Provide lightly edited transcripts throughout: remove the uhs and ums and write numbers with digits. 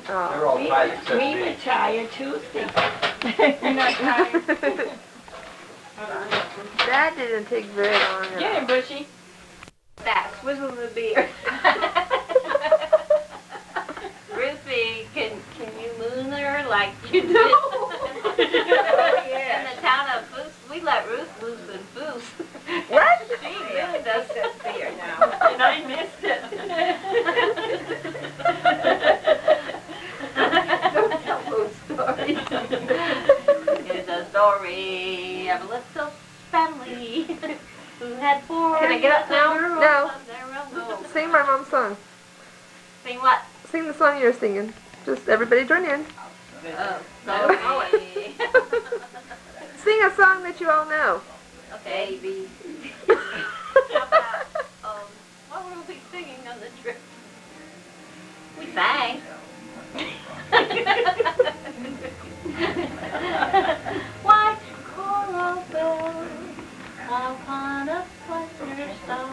They're all tired except We me. were tired too, Steve. You're not tired? That didn't take very long. Get him, Bushy. That swizzle the beer. Ruthie, can you moon her like you did? Oh, yeah. In the town of Foos, we let Ruth loose in Foos. What? She mooned us this beer now. And I missed it. Don't tell those stories. Here's a story of a little family who had 4 Can I get up now? girls No. of their own. Sing my mom's song. Sing what? Sing the song you're singing. Just everybody join in. Oh, sorry. Sing a song that you all know. Okay. Baby. How about, what were we singing on the trip? We sang. White coral bells upon a slender star.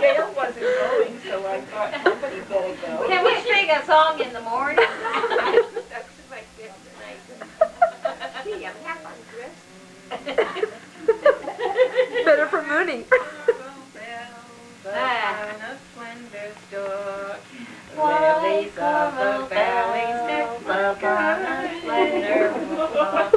Gail wasn't going, so I thought somebody better go. Can we sing a song in the morning? That's my gift tonight. Gee, I'm half undressed. Better for mooning. On a slender stalk, Lilies of the valley stick upon a slender stalk.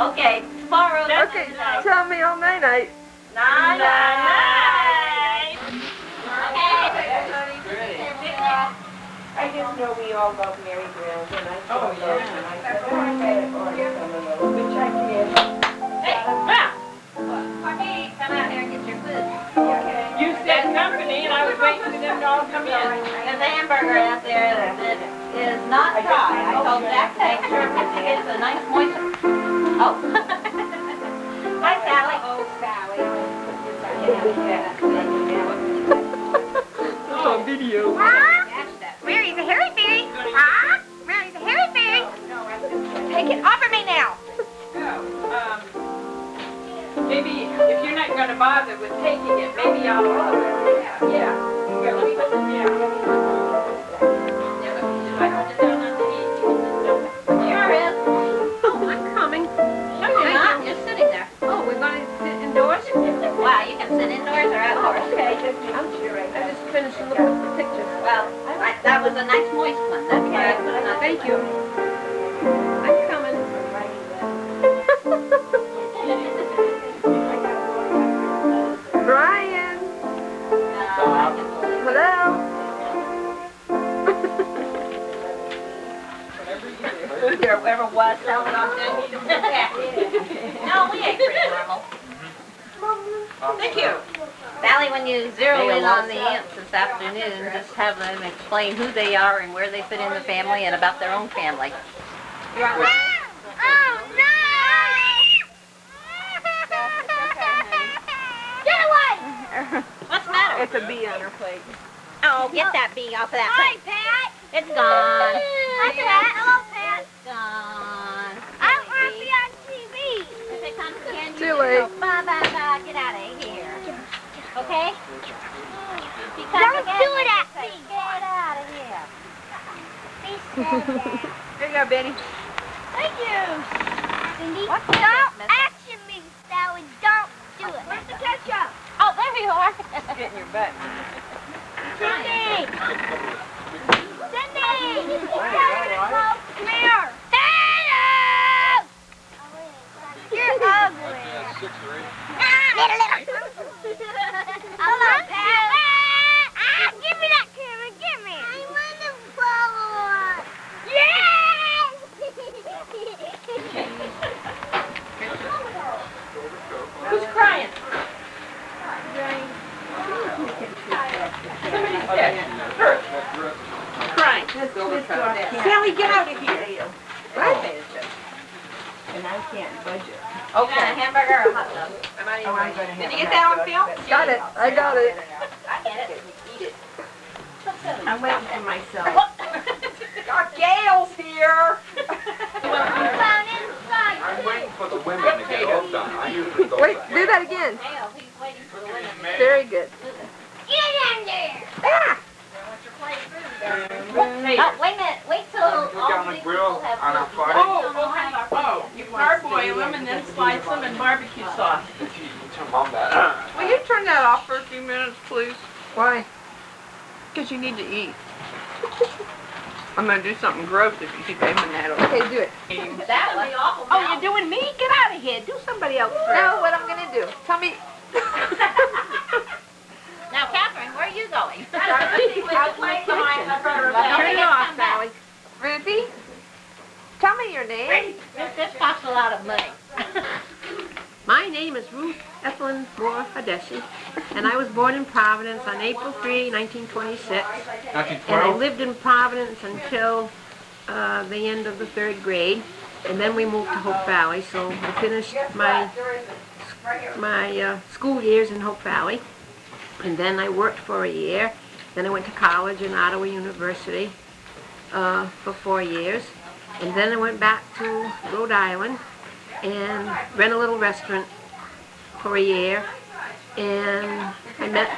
Okay, tomorrow. Okay, tell me all night night. Night. I just know we all love Mary Brown's, and I told her, and I said, oh, I had it ordered some of those, which I did. Hey, Brown. Courtney, come out here and get your food. You said company, and I was waiting for them to all come in. There's a hamburger out there that is not dry. I told Jack to make sure Missy gets a nice moist. Oh. Hi, Sally. Oh, Sally. On video. Mary's a hairy fairy. Mary's a hairy fairy. Take it off of me now. Maybe if you're not going to bother with taking it, maybe I'll bother. Yeah. Here, let me put it down. I hold it down on the easy. Here is. Oh, I'm coming. No, you're not. You're sitting there. Oh, we're going to sit indoors? Wow, you can sit indoors or outdoors. Okay, I'm sure I just finished looking at the pictures. Well, that was a nice moist one. That's why I put it on. Thank you. I'm coming. Brian. Hello. There ever was someone on there. No, we ate pretty normal. Thank you. Sally, when you zero in on the ants this afternoon, just have them explain who they are and where they fit in the family and about their own family. You're on. Oh, no! Get away! What's the matter? It's a bee on her plate. Oh, get that bee off of that Hi, plate. Pat. It's gone. Hi, Pat. Hello, Pat. It's gone. I don't want to be on TV. If it comes again, Too you late. go bye, bye, bye. Get out of here. Okay? If he comes Don't again, do it you at say, me. get out of here. Be said that. Here you go, Benny. Thank you. Cindy, What's don't that, Miss? action me, Sally. Don't do it. Where's the ketchup? Oh, there you are. Get in your butt. Cindy! Cindy! Come here. Hello! You're ugly. Hello, Pat. Give me that camera. Give me. I want to follow us. Yeah! Sally, get out of here. What? And I can't budget. You got a hamburger or a hot dog? Oh, I'm gonna have Did you a get that on hot film? dog. Got it. I got it. I get it. Eat it. I'm waiting for myself. Got Gail's here. I'm waiting for the women to get all done. I usually go Wait, back. do that again. Hale, he's waiting for the women. Very good. Get in there. Oh, wait a minute. Wait till Put all down the the people grill have on our food. fire. Oh, you parboil them and then slice them in barbecue sauce. Tell Mom that. Will you turn that off for a few minutes, please? Why? Because you need to eat. I'm going to do something gross if you keep aiming that over. Okay, do it. That would be awful. Oh, you're doing me? Get out of here. Do somebody else first. Now what I'm going to do. Tell me. Now, Catherine, where are you going? Out my kitchen. Turn it off, Sally. Ruthie, tell me your name. This costs a lot of money. My name is Ruth Ethelyn Moore Hadesi, and I was born in Providence on April 3, 1926. And I 1912. lived in Providence until the end of the 3rd grade, and then we moved to Hope Valley. So I finished my school years in Hope Valley, and then I worked for a year. Then I went to college in Ottawa University for 4 years, and then I went back to Rhode Island and ran a little restaurant for a year, and I met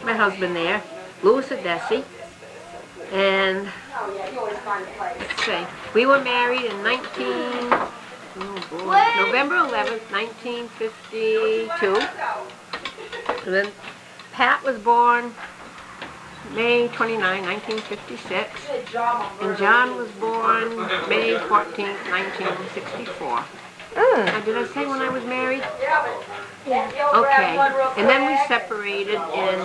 my husband there, Louis Adesi, and let's see, we were married in November 11th, 1952, and then Pat was born May 29, 1956, and John was born May 14th, 1964. Now, did I say when I was married? Okay. And then we separated in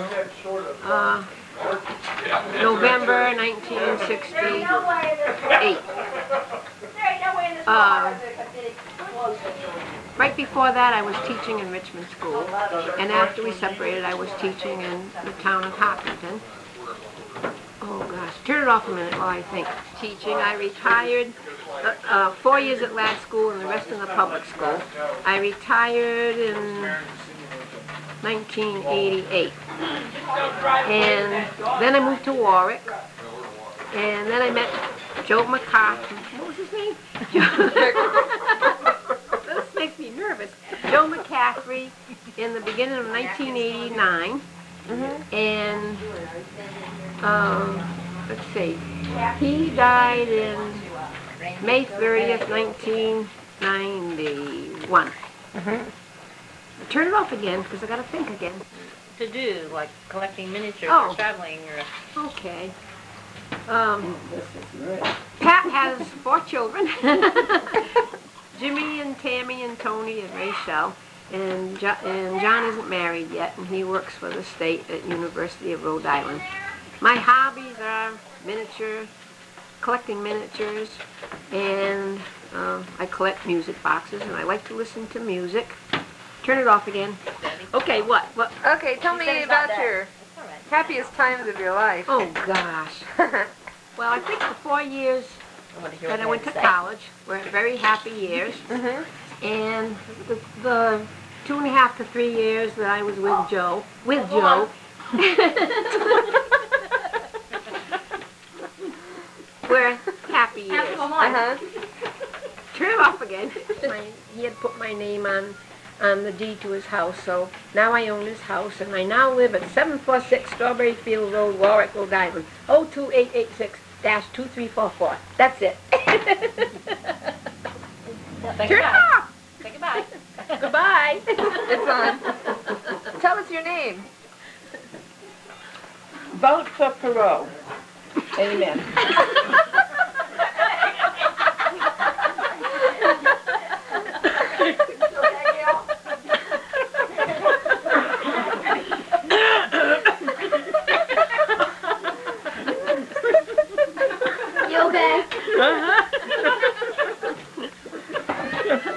November 1968. Right before that, I was teaching in Richmond School, and after we separated, I was teaching in the town of Hopkinton. Oh gosh, turn it off a minute while I think. Teaching, I retired 4 years at lad school and the rest in the public school. I retired in 1988. And then I moved to Warwick. And then I met Joe McCarthy. What was his name? This makes me nervous. Joe McCaffrey in the beginning of 1989. And let's see, he died in May 30th, 1991. Turn it off again, because I got to think again. To do, like collecting miniatures Oh. or traveling or... Okay. Pat has 4 children. Jimmy and Tammy and Tony and Rachel. And John isn't married yet, and he works for the state at University of Rhode Island. My hobbies are collecting miniatures, and I collect music boxes, and I like to listen to music. Turn it off again. Okay, what? Okay, tell me about your happiest times of your life. Oh, gosh. Well, I think the 4 years that I went to college were very happy years. And the 2.5 to 3 years that I was with Joe, were happy years. Turn it off again. He had put my name on the deed to his house, so now I own his house, and I now live at 746 Strawberry Field Road, Warwick, Rhode Island, 02886-2344. That's it. Turn it off! Say goodbye. Goodbye. It's on. Tell us your name. Vote for Perot. Amen. You okay?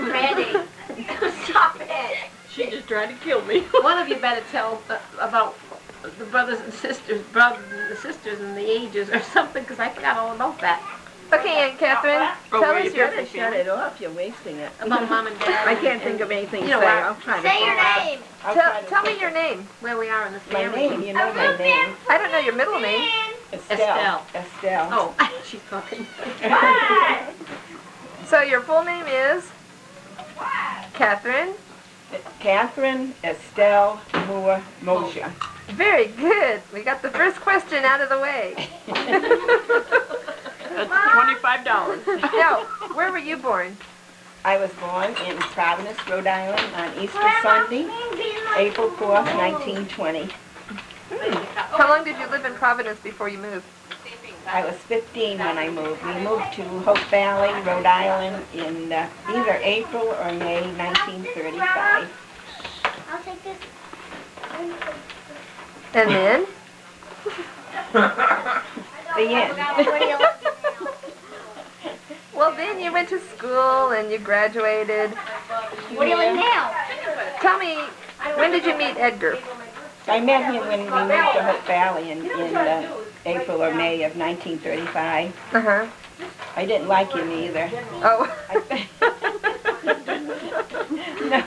Randy. Stop it. She just tried to kill me. One of you better tell about the brothers and sisters, and the ages or something, because I forgot all about that. Okay, Aunt Catherine, tell us your Shut it off, you're wasting it. About Mom and Dad. I can't think of anything to You know say. what? I'll try to Say your name. Tell me your name. Where we are in the My family. name, you know my name. I don't know your middle name. Estelle. Estelle. Oh, she's talking. So your full name is Catherine. Catherine Estelle Moore Mosher. Very good. We got the first question out of the way. That's $25. Now, where were you born? I was born in Providence, Rhode Island on Easter Sunday, April 4th, 1920. How long did you live in Providence before you moved? I was 15 when I moved. We moved to Hope Valley, Rhode Island in either April or May 1935. I'll take this. And then? The end. Well, then you went to school and you graduated. What do you like now? Tell me, when did you meet Edgar? I met him when we moved to Hope Valley in April or May of 1935. Uh-huh. I didn't like him either. Oh. No.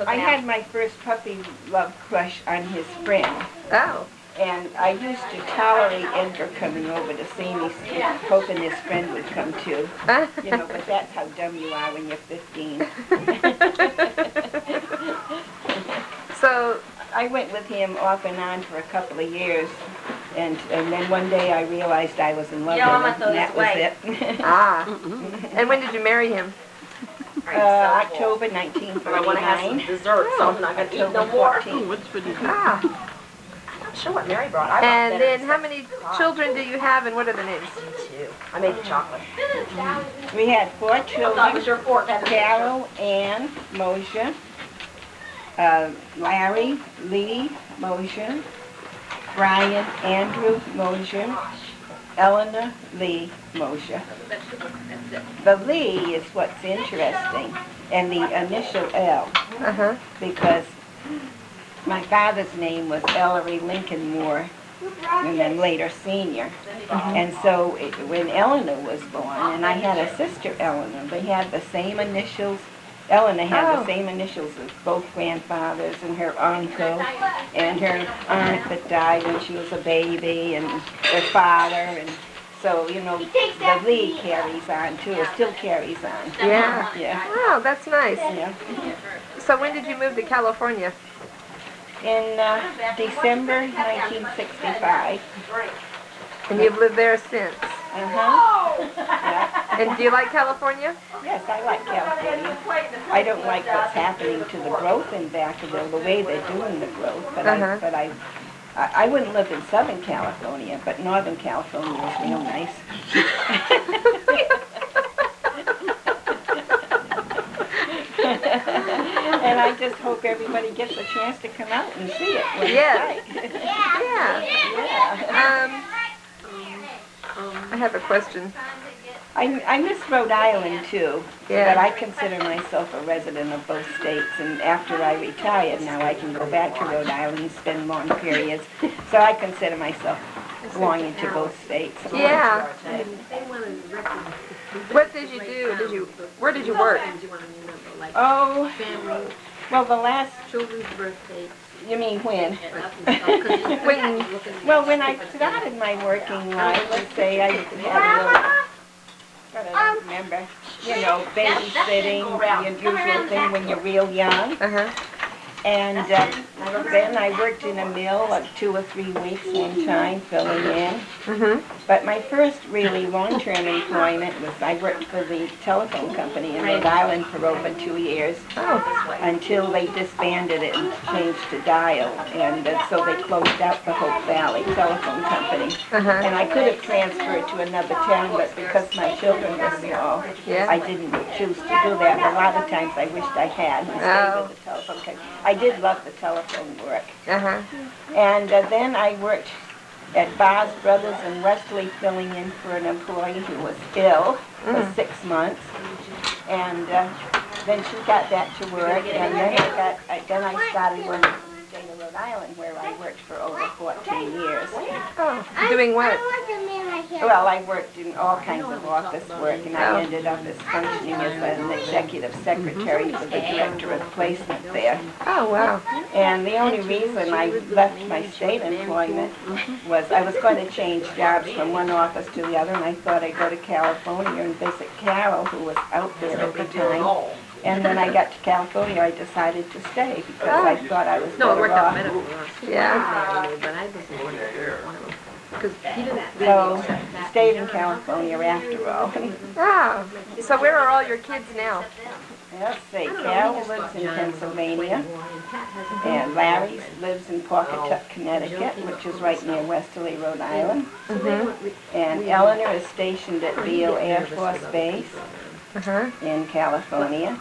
I had my first puppy love crush on his friend. Oh. And I used to tolerate Edgar coming over to see me, hoping his friend would come too. You know, but that's how dumb you are when you're 15. So I went with him off and on for a couple of years, and then one day I realized I was in love with him, and that was it. And when did you marry him? October 1939. Dessert, so I'm not going to eat no more. What's for dessert? Ah. I'm sure what Mary brought. I brought And dinner. then how many children do you have and what are the names? 2. I made the chocolate. We had 4 That children, was your fork. That was your Carol, Ann, Moshe, Larry, Lee, Moshe, Brian, Andrew, Moshe, Eleanor, Lee, Moshe. The Lee is what's interesting, and the initial L, Uh-huh. because my father's name was Ellery Lincoln Moore, and then later Senior. And so when Eleanor was born, and I had a sister Eleanor, they had the same initials. Eleanor had the same initials as both grandfathers and her uncle and her aunt that died when she was a baby and their father. And so, you know, the Lee carries on too, it still carries on. Yeah. Yeah. Wow, that's nice. Yeah. So when did you move to California? In December 1965. And you've lived there since. Uh-huh. Yeah. And do you like California? Yes, I like California. I don't like what's happening to the growth in Vacaville, the way they're doing the growth. But I wouldn't live in Southern California, but Northern California is real nice. And I just hope everybody gets a chance to come out and see it. Yes. Yeah. I have a question. I miss Rhode Island too, Yeah. but I consider myself a resident of both states, and after I retired now I can go back to Rhode Island and spend long periods, so I consider myself belonging to both states. Yeah. What did you do? Where did you work? Oh, well the last, Children's birthdays. you mean when? When? Well, when I started my working life, let's say I had a little, gotta remember, you know, babysitting, the usual thing when you're real young. Uh-huh. And then I worked in a mill like 2 or 3 weeks one time, filling in. But my first really long-term employment was I worked for the telephone company in Rhode Island for over 2 years until they disbanded it and changed to Dial. And so they closed out the Hope Valley telephone company. And I could have transferred to another town, but because my children were small, I didn't choose to do that. A lot of times I wished I had and stayed with the telephone company. I did love the telephone work. And then I worked at Bars Brothers in Wesley filling in for an employee who was ill for 6 months. And then she got back to work, and then I started working in the state of Rhode Island, where I worked for over 14 years. Doing what? Well, I worked in all kinds of office work, and I ended up as functioning as an executive secretary for the director of placement there. Oh, wow. And the only reason I left my state employment was I was going to change jobs from one office to the other, and I thought I'd go to California and visit Carol, who was out there at the time. And when I got to California, I decided to stay because I thought I was No, it better worked out off. better for us. Yeah. But I wasn't one of them. Because he didn't So, stayed in California after all. Wow. So where are all your kids now? Let's see, Carol lives in Pennsylvania, and Larry lives in Pawcatuck, Connecticut, which is right near Westerly, Rhode Island. And Eleanor is stationed at Beale Air Force Base in California,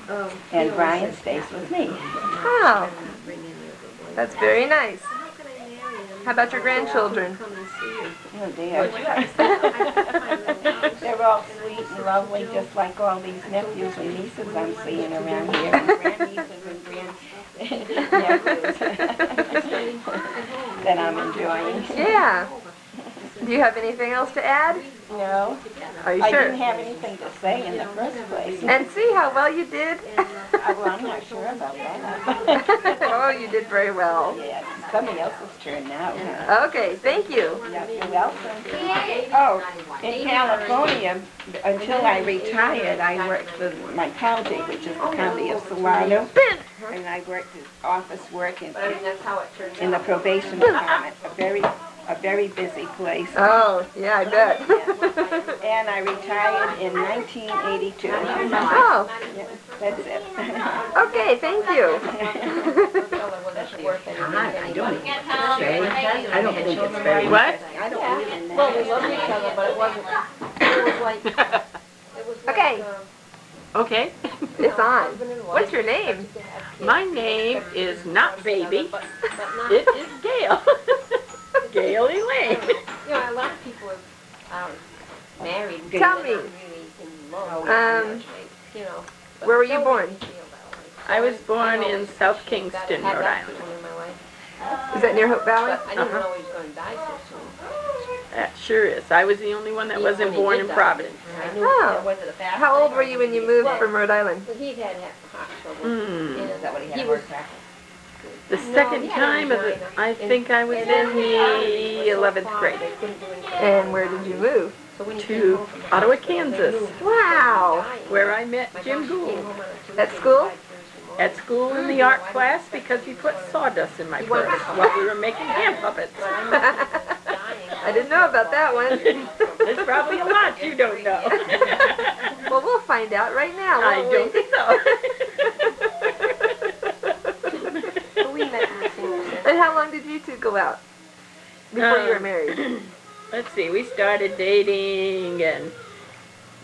and Brian stays with me. Oh, that's very nice. How about your grandchildren? Oh dear. They're all sweet and lovely, just like all these nephews and nieces I'm seeing around here, and grandnieces and grandnephews that I'm enjoying. Yeah. Do you have anything else to add? No, Are you I sure? didn't have anything to say in the first place. And see how well you did? Well, I'm not sure about that. Oh, you did very well. Yeah, it's somebody else's turn now. Huh? Okay, thank you. Yeah, you're welcome. Oh, in California, until I retired, I worked for my county, which is the county of Solano, and I worked as office work in the probation department, a very busy place. Oh, yeah, I bet. And I retired in 1982. Oh, Yeah, that's it. okay, thank you. I don't think it's very... What? I don't believe in that. Well, we loved each other, but it was like, it was like, Okay. Okay. It's on. What's your name? My name is not Baby. It is Gail. Gail Elaine. you know, a lot of people are married. Tell me, You know. where were you born? I was born in South Kingston, Rhode Island. Is that near Hope Valley? I didn't know he was going to die so soon. That sure is. I was the only one that wasn't born in Providence. I knew Oh. it wasn't a fast How old thing. were you when you moved from Rhode Island? Well, he'd had heart trouble. Hmm. Is that what he had? He was, The second time, I think I was in the 11th grade. And where did you move? To Ottawa, Kansas, Wow. where I met Jim Gould. At school? At school in the art class because he put sawdust in my purse while we were making hand puppets. I didn't know about that one. There's probably a lot you don't know. Well, we'll find out right now. I won't don't we? think so. And how long did you two go out before you were married? Let's see, we started dating in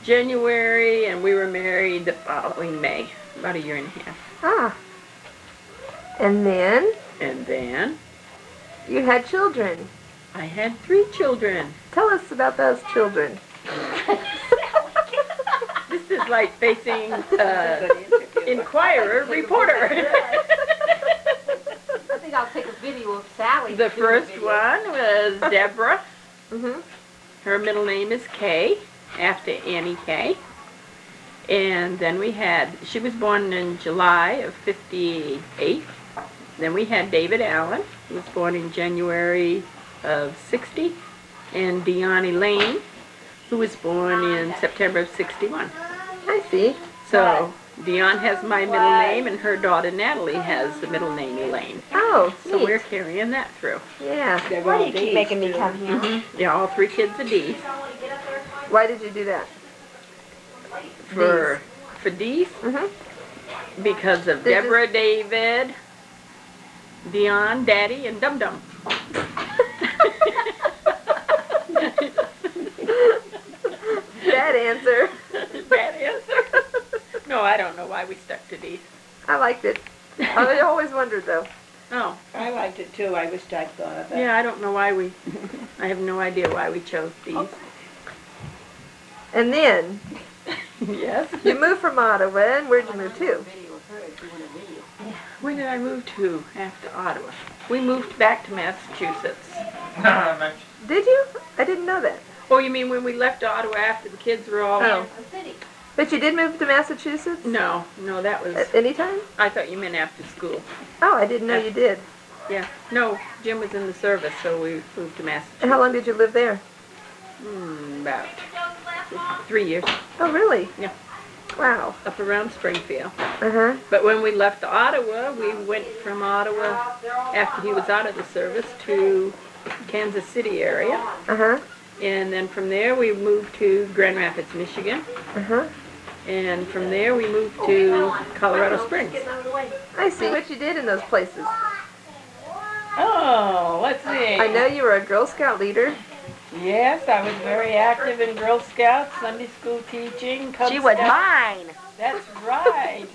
January and we were married the following May, about a year and a half. Ah. And then And then you had children. I had 3 children. Tell us about those children. This is like facing Inquirer reporter. I think I'll take a video of Sally. The first one was Deborah. Mm-hmm. Her middle name is Kay, after Annie Kay. And then we had, she was born in July of '58. Then we had David Allen, who was born in January of '60. And Dion Elaine, who was born in September of '61. I see. So Dion has my middle name, and her daughter Natalie has the middle name Elaine. Oh, So neat. we're carrying that through. Yeah. Why do you keep making me come Mm-hmm. Yeah, all 3 kids are D's. Why did you do that? For D's, Mm-hmm. because of They're Deborah, David, Dion, Daddy, and Dum Dum. Bad answer. Bad answer. No, I don't know why we stuck to D's. I liked it. I always wondered though. Oh, I liked it too. I wished I'd thought of that. yeah, I don't know why we, I have no idea why we chose D's. And then Yes. you moved from Ottawa, and where'd you move to? Where did I move to after Ottawa? We moved back to Massachusetts. Did you? I didn't know that. Oh, you mean when we left Ottawa after the kids were all... Oh. But you did move to Massachusetts? No, that was... At any time? I thought you meant after school. Oh, I didn't know you did. Yeah. No, Jim was in the service, so we moved to Massachusetts. And how long did you live there? About 3 years. Oh, really? Yeah. Wow. Up around Springfield. Uh-huh. But when we left Ottawa, we went from Ottawa, after he was out of the service, to Kansas City area. Uh-huh. And then from there, we moved to Grand Rapids, Michigan. Uh-huh. And from there, we moved to Colorado Springs. I see what you did in those places. Oh, let's see. I know you were a Girl Scout leader. Yes, I was very active in Girl Scouts, Sunday school teaching, Cub She was Scouts. mine. That's right.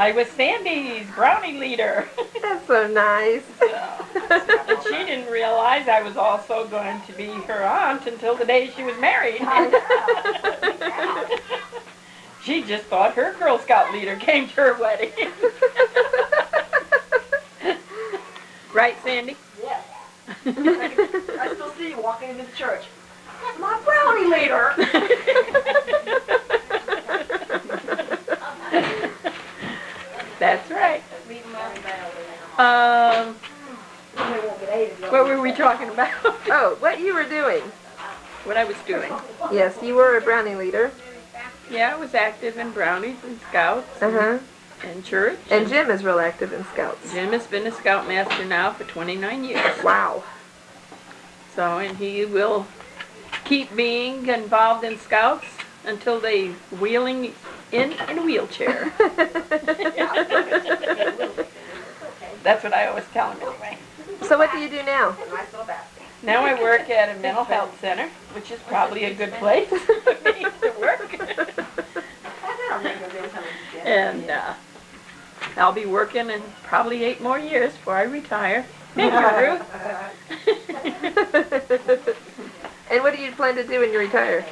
I was Sandy's brownie leader. That's so nice. And she didn't realize I was also going to be her aunt until the day she was married. She just thought her Girl Scout leader came to her wedding. Right, Sandy? Yes. I still see you walking into the church. That's my brownie leader. That's right. What were we talking about? Oh, what you were doing. What I was doing. Yes, you were a brownie leader. Yeah, I was active in brownies and scouts Uh-huh. and church. And Jim is real active in Scouts. Jim has been a scoutmaster now for 29 years. Wow. So, and he will keep being involved in scouts until they wheeling in a wheelchair. That's what I always tell him anyway. So what do you do now? Now I work at a mental health center, which is probably a good place for me to work. And I'll be working in probably 8 more years before I retire. Thank you, Ruth. And what do you plan to do when you retire?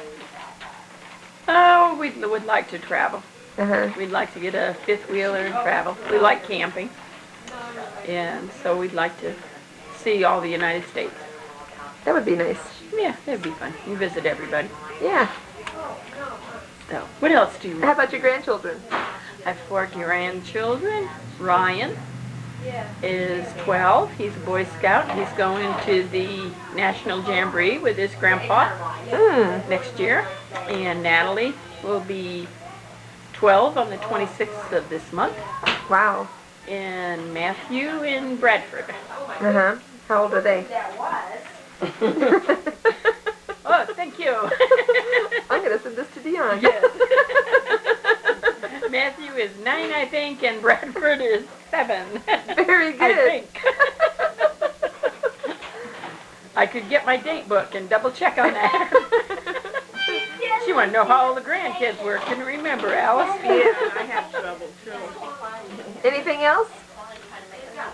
Oh, we would like to travel. Uh-huh. We'd like to get a 5th wheeler and travel. We like camping. And so we'd like to see all the United States. That would be nice. Yeah, that'd be fun. You visit everybody. Yeah. So, what else do you How about your grandchildren? I have 4 grandchildren. Ryan is 12. He's a Boy Scout. He's going to the National Jamboree with his grandpa next year. And Natalie will be 12 on the 26th of this month. Wow. And Matthew in Bradford. Uh-huh. How old are they? Oh, thank you. I'm going to send this to Dion. Yes. Matthew is 9, I think, and Bradford is 7. Very good. I think. I could get my date book and double check on that. She wanted to know how all the grandkids were. Can you remember, Alice? Yeah, I have trouble too. Anything else?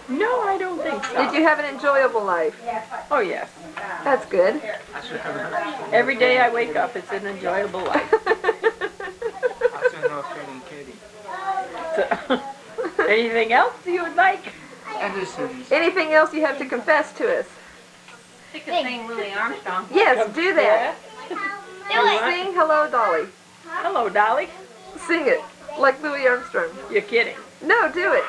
No, I don't think so. Did you have an enjoyable life? Oh, yes. That's good. Every day I wake up, it's an enjoyable life. So, anything else you would like? Anything else you have to confess to us? She could sing Louis Armstrong. Yes, do that. Do Sing Hello, Dolly. Hello, Dolly. Sing it, like Louis Armstrong. You're kidding. No, do it.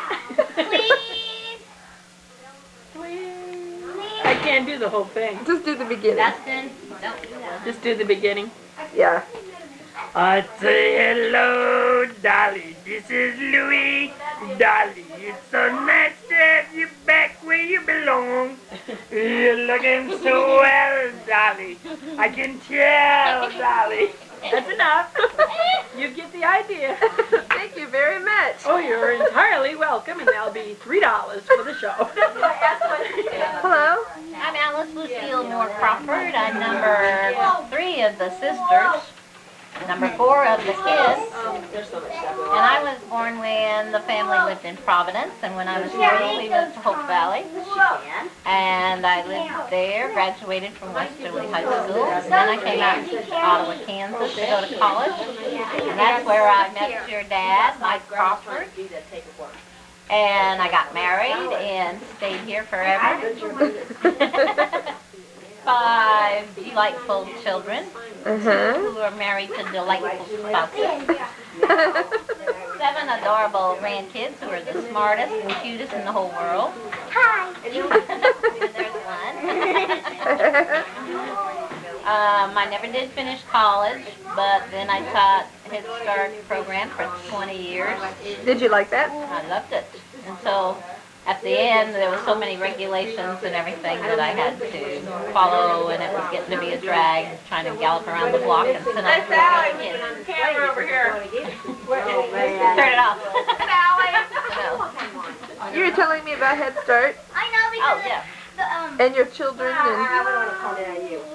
I can't do the whole thing. Just do the beginning. Dustin, don't do that. Just do the beginning. Yeah. I say hello, Dolly. This is Louis. Dolly, it's so nice to have you back where you belong. You're looking so well, Dolly. I can tell, Dolly. That's enough. You get the idea. Thank you very much. Oh, you're entirely welcome, and that'll be $3 for the show. Hello. I'm Alice Lucille Moore Crawford. I'm number 3 of the sisters, number 4 of the kids. And I was born when the family lived in Providence, and when I was little, we moved to Hope Valley. And I lived there, graduated from Westerly High School, and then I came out to Ottawa, Kansas to go to college. And that's where I met your dad, Mike Crawford. And I got married and stayed here forever. 5 delightful children Uh-huh. who are married to delightful spouses. 7 adorable grandkids who are the smartest and cutest in the whole world. Hi. There's one. I never did finish college, but then I taught Head Start program for 20 years. Did you like that? I loved it. And so at the end, there were so many regulations and everything that I had to follow, and it was getting to be a drag, trying to gallop around the block and sit on the kids. Camera over here. Turn it off. You were telling me about Head Start I know Oh, because yeah. and your children and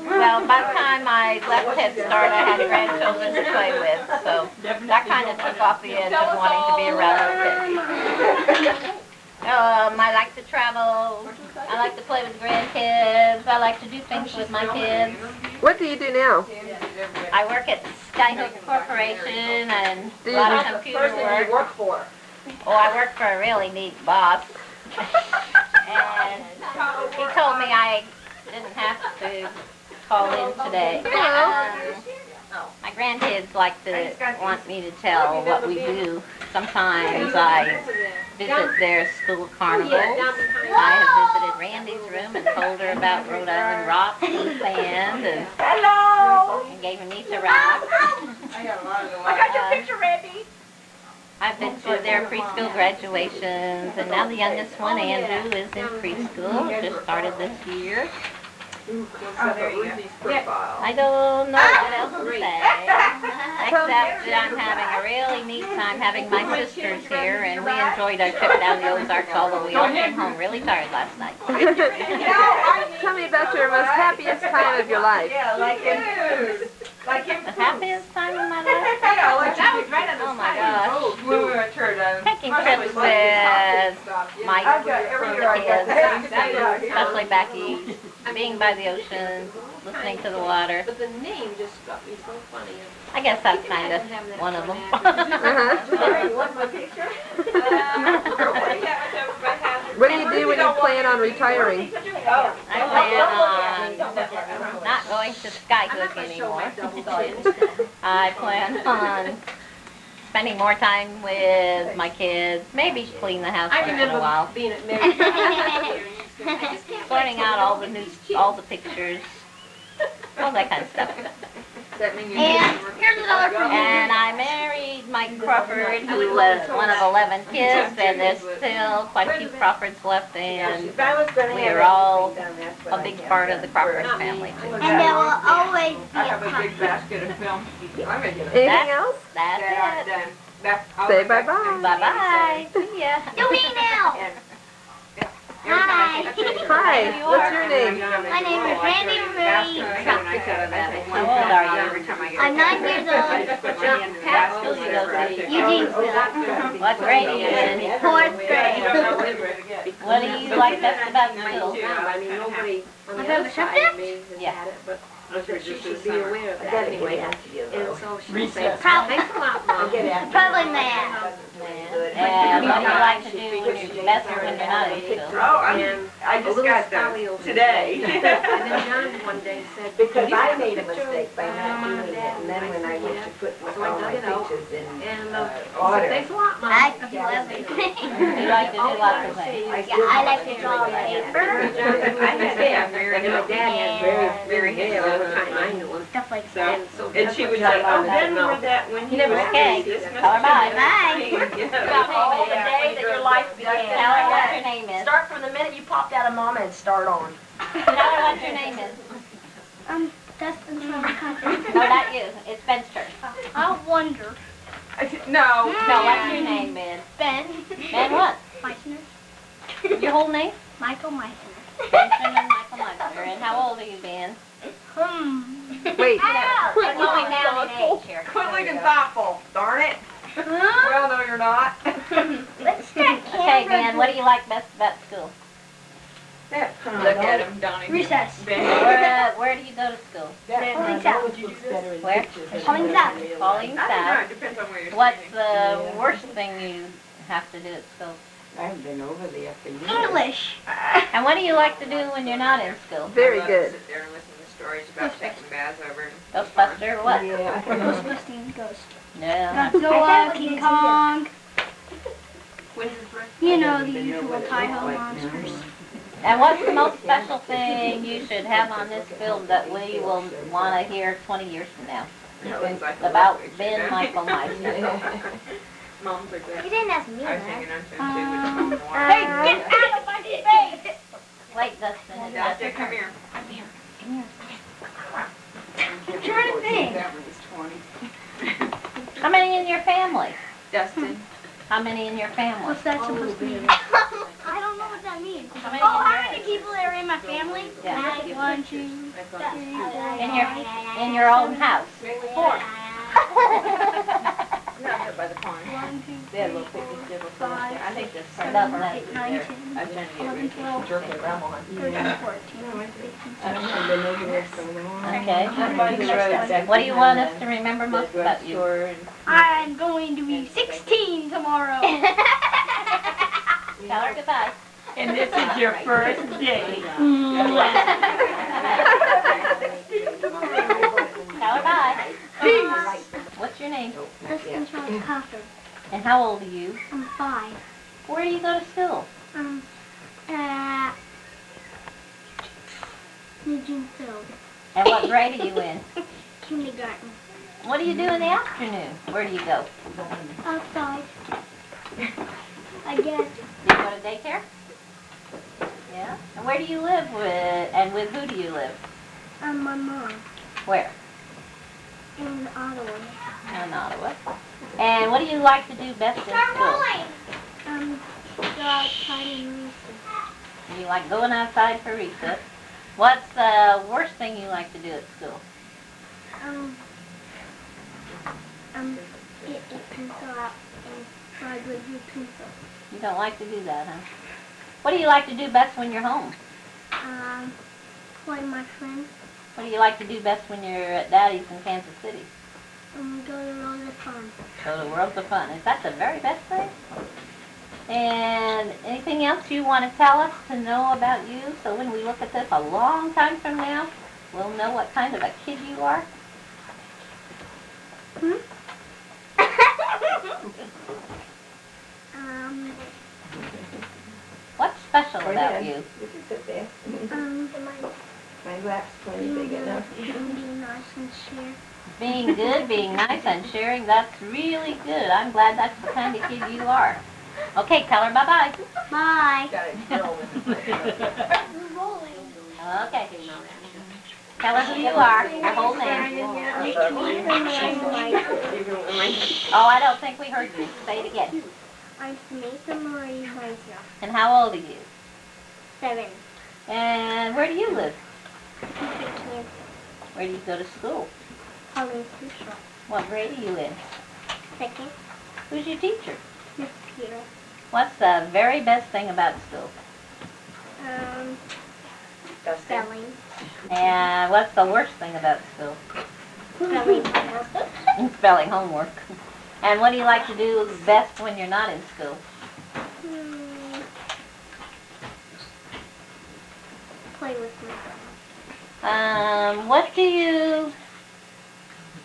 Well, by the time I left Head Start, I had grandchildren to play with, so that kind of took off the edge of wanting to be around kids. I like to travel. I like to play with grandkids. I like to do things with my kids. what do you do now? I work at Skyhook Corporation and a lot of computer work. work for? Oh, I work for a really neat boss. And he told me I didn't have to call in today. My grandkids like to want me to tell what we do. Sometimes I visit their school carnivals. I have visited Randy's room and told her about Rhode Island rocks and sand and gave Anita rocks. I got your picture, Randy. I've been to their preschool graduations, and now the youngest one, Andrew, is in preschool. Just started this year. I don't know what else to say, except that I'm having a really neat time having my sisters here, and we enjoyed our trip down the Ozarks, although we all came home really tired last night. Tell me about your most happiest time of your life. Yeah, like him. The happiest time of my life? That was right on the Oh my gosh. When we went to Taking trips with my kids, especially Becky, being by the ocean, listening to the water. But the name just struck me so funny. I guess that's kind of one of them. What do you do when you plan on retiring? I plan on not going to Skyhook anymore. I plan on spending more time with my kids, maybe clean the house once in a while. Being at married. Sorting out all the pictures, all that kind of stuff. And here's another for you. And I married Mike Crawford, who was one of 11 kids, and there's still quite a few Crawfords left, and we are all a big part of the Crawford family, too. And there will always be I have a a big pumpkin. basket of film. I'm gonna get it. Anything else? That's it. Say bye-bye. Bye-bye. See ya. Do we now? Hi. Hi, what's your name? My name is Randy Marie Crawford. How old are you? I'm 9 years old. What school you go to? Eugenesville. What grade are you in? 4th grade. What do you like best about school? My favorite subject? Yeah. Probably math. And what do you like to do when you're best when you're not in school? Oh, I just got those today. Because I made a mistake by not doing it, and then when I went to put all my pictures in order. I do everything. You like to do lots of things. Yeah, I like to draw paper I had hair, and my dad had very hair all the time, I knew him. and stuff like that. And she would say, oh, Ben wore that when he was Okay. this Tell her bye. Bye. All the day that your life Tell her what your name is. Start from the minute you popped out of mama and start on. Tell her what your name is. Dustin from the country. No, not you. It's Ben's turn. I wonder. No. No, what's your name, Ben? Ben. Ben what? Meissner. Your whole name? Michael Meissner. Benjamin Michael Meissner. And how old are you, Ben? Wait. We're going down in age here. Quit looking thoughtful, darn it. Well, no, you're not. Let's start Okay, Ben, what do you like best about school? Look at him, Donnie. Recess. Where do you go to school? Pauling South. Where? Pauling South. Pauling I don't know, South. it depends on where you're What's sitting. the worst thing you have to do at school? I've been over there for years. English. And what do you like to do when you're not in school? Very I love to good. sit there and listen to stories about taking baths over. Ghostbuster, what? Yeah. Ghostbusting ghost. No. Godzilla, King Kong. You know the usual Hi-Ho monsters. And what's the most special thing you should have on this film that we will want to hear 20 years from now? That looks like About Olympics, Ben you know? Michael Meisner. Moms are good. You didn't ask me I was that. hanging on to him too with the phone noir. Hey, get out of my face! Wait, Dustin. It's Dustin, Dustin. come here. I'm trying to think. That one's 20. How many in your family? Dustin. How many in your family? What's that supposed to mean? I don't know what that means. How many Oh, in how your many people are in my family? Yeah. Like 1, 2, 3, 4, In your own house? 4. Not by the pond. 1, 2, They had a little picnic table for us there. I think this 7, Doesn't 8, 9, 10, I'm trying to get 11, rid of 12, jerky grandma. 13, 14, 15, I've been over there so long. Okay. By the road back What do you behind want the- us to remember most the about you? drugstore and- I'm going to be 16 tomorrow. Tell her goodbye. And this is your first day. Tell her bye. Peace. What's your name? Dustin Charles Crawford. And how old are you? I'm 5. Where do you go to school? Eugene Field. And what grade are you in? Kindergarten. What do you do in the afternoon? Where do you go? Outside. I guess. Do you go to daycare? Yeah. And where do you live with, and with who do you live? My mom. Where? In Ottawa. In Ottawa. And what do you like to do best in school? Go outside and recess. You like going outside for recess. What's the worst thing you like to do at school? Get a pencil out and ride with your pencil. You don't like to do that, huh? What do you like to do best when you're home? Play my friends. What do you like to do best when you're at Daddy's in Kansas City? Go to World of Fun. Go to Worlds of Fun. Is that the very best thing? And anything else you want to tell us to know about you so when we look at this a long time from now, we'll know what kind of a kid you are? What's special about you? You can sit there. My lap's plenty big enough. Being nice and share. Being good, being nice, and sharing, that's really good. I'm glad that's the kind of kid you are. Okay, tell her bye-bye. Bye. Got a drill with Okay. Tell her who you are, your whole name. Oh, I don't think we heard you. Say it again. I'm Samantha Marie Meisner. And how old are you? 7. And where do you live? Kansas. Where do you go to school? Pauline Crucial. What grade are you in? 2nd. Who's your teacher? Miss Peter. What's the very best thing about school? Spelling. And what's the worst thing about school? Spelling homework. Spelling homework. And what do you like to do best when you're not in school? Play with my friends.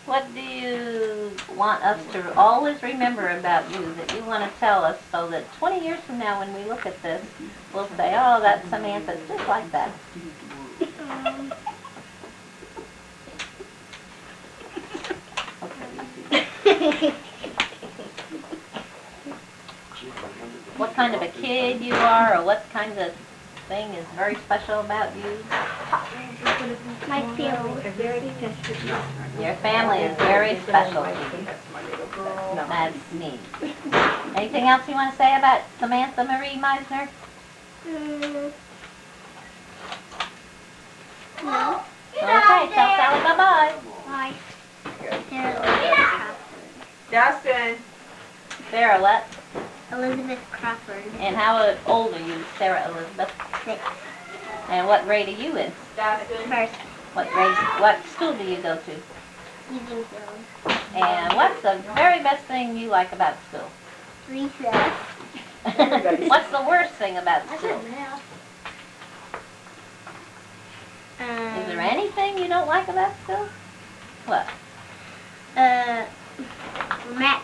What do you want us to always remember about you that you want to tell us so that 20 years from now when we look at this, we'll say, oh, that's Samantha's just like that. What kind of a kid you are, or what kind of thing is very special about you? My family is very special. Your family is very special to you. That's neat. Anything else you want to say about Samantha Marie Meisner? No. Okay, tell Sally bye-bye. Bye. Dustin. Sarah, what? Elizabeth Crawford. And how old are you, Sarah Elizabeth? 6. And what grade are you in? First. What school do you go to? Eugene Field. And what's the very best thing you like about school? Recess. What's the worst thing about school? Is there anything you don't like about school? What? Matt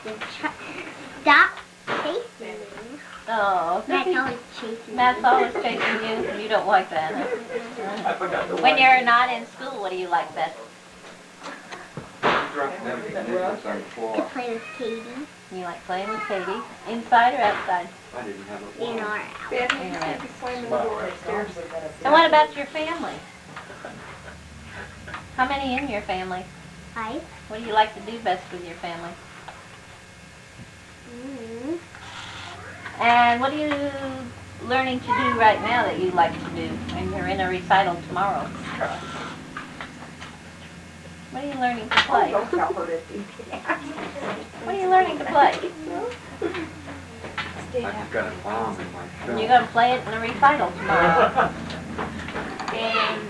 stop chasing me. Oh, Matt's always chasing me. Matt's always chasing you, and you don't like that, huh? I forgot the When you're not in school, what do you like best? Drunk and everything, it was on the To floor. play with Katie You like playing with Katie? Inside or outside? I didn't have a in floor. our So what about your family? How many in your family? house. What do you like to do best with your family? And what are you learning to do right now that you like to do? And you're in a recital tomorrow. What are you learning to play? Don't tell her to do that. What are you learning to play? I've got a bomb in my And you're film. going to play it in a recital tomorrow. And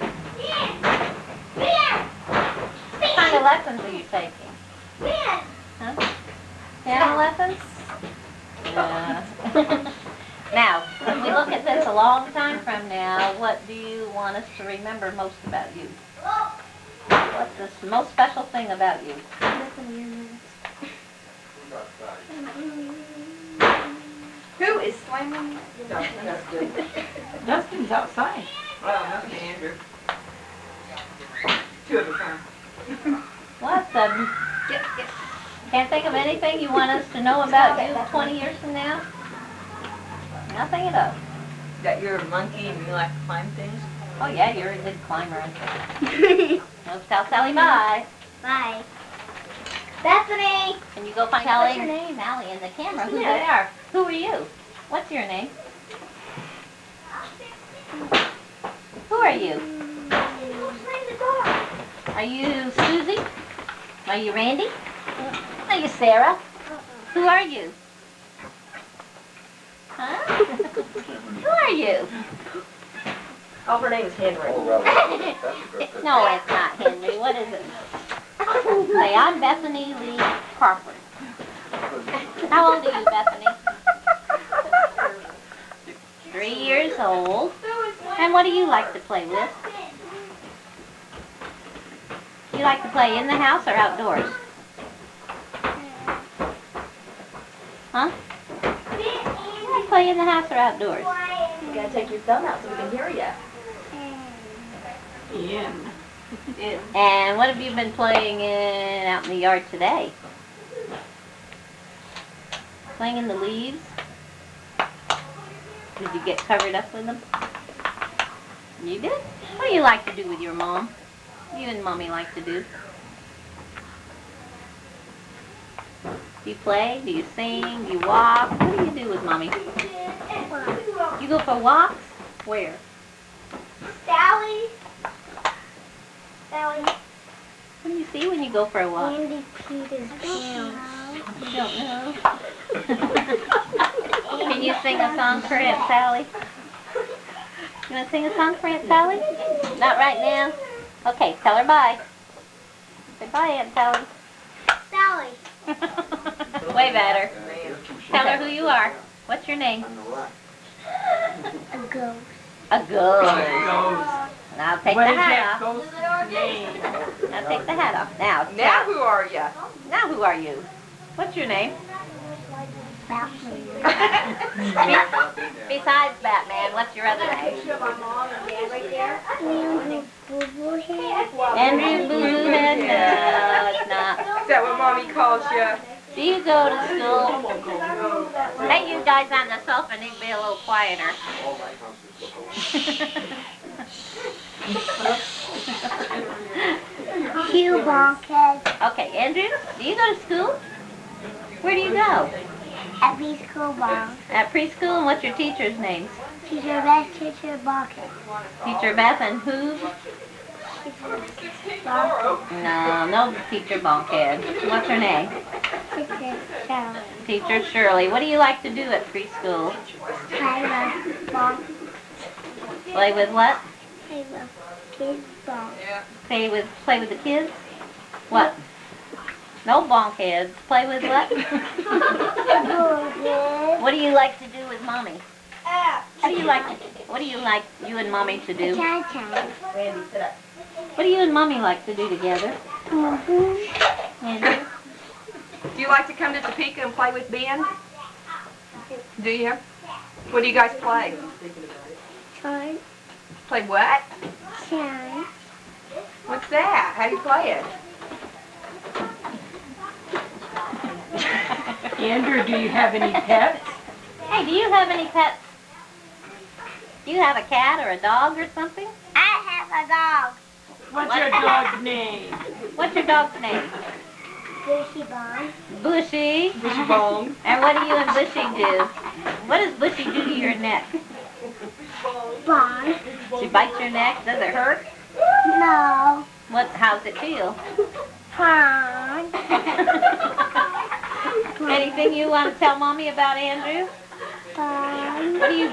what kind of lessons are you taking? Huh? Piano lessons? Yeah. Now, if we look at this a long time from now, what do you want us to remember most about you? What's the most special thing about you? Who is slamming? Justin. Justin's outside. Well, nothing, Andrew. Two at a time. What the? Can't think of anything you want us to know about you 20 years from now? Nothing at all. That you're a monkey and you like to climb things? Oh yeah, you're a good climber. Let's tell Sally bye. Bye. Bethany! Can you go find What's Sally your name? Sally in the camera? What's Who your they name? are? Who are you? What's your name? Who are you? Are you Susie? Are you Randy? Are you Sarah? Who are you? Huh? Who are you? Oh, her name is Henry. Oh, well, that's a good No, it's not Henry. What is it? Say, I'm Bethany Lee Crawford. How old are you, Bethany? 3 years old. And what do you like to play with? You like to play in the house or outdoors? Huh? You like to play in the house or outdoors? You gotta take your thumb out so we can hear you. Yeah. And what have you been playing in out in the yard today? Playing in the leaves? Did you get covered up with them? You did? What do you like to do with your mom? What do you and Mommy like to do? Do you play? Do you sing? Do you walk? What do you do with Mommy? You go for walks? Where? Sally. Sally. What do you see when you go for a walk? Andy Peter's pants. You don't know? Can you sing a song for Aunt Sally? You want to sing a song for Aunt Sally? Not right now? Okay, tell her bye. Say bye, Aunt Sally. Sally. Wave at her. Tell her who you are. What's your name? A ghost. A ghost. Now take the hat off. Ghost name? Now take the hat off. Now, Now who are you? now who are you? What's your name? Batman. Besides Batman, what's your other name? Andrew Boo-Boo Head. Andrew Boo Head? No, it's not. Is that what Mommy calls you? Do you go to school? Hey, you guys on the sofa need to be a little quieter. Cue Bonkhead. Okay, Andrew, do you go to school? Where do you go? At preschool Bonk. At preschool, and what's your teacher's name? Teacher Beth, Teacher Bonkhead. Teacher Beth and who? No Teacher Bunkhead. What's her name? Teacher Sally. Teacher Shirley. What do you like to do at preschool? Tyler Bonk. Play with what? Tyler Kids Bonk. Play with the kids? What? No bonkheads. Play with what? Good. What do you like to do with Mommy? What do you like you and Mommy to do? Randy, sit up. What do you and Mommy like to do together? Andrew? Do you like to come to Topeka and play with Ben? Do you? What do you guys play? Fine. Play what? Shine. What's that? How do you play it? Andrew, do you have any pets? Hey, do you have any pets? Do you have a cat or a dog or something? I have a dog. What's your dog's name? What's your dog's name? Bushy Bone. Bushy. Bushy Bone. And what do you and Bushy do? What does Bushy do to your neck? Bone. She bites your neck. Does it hurt? No. How's it feel? Fine. Anything you want to tell Mommy about Andrew? Fine. What do you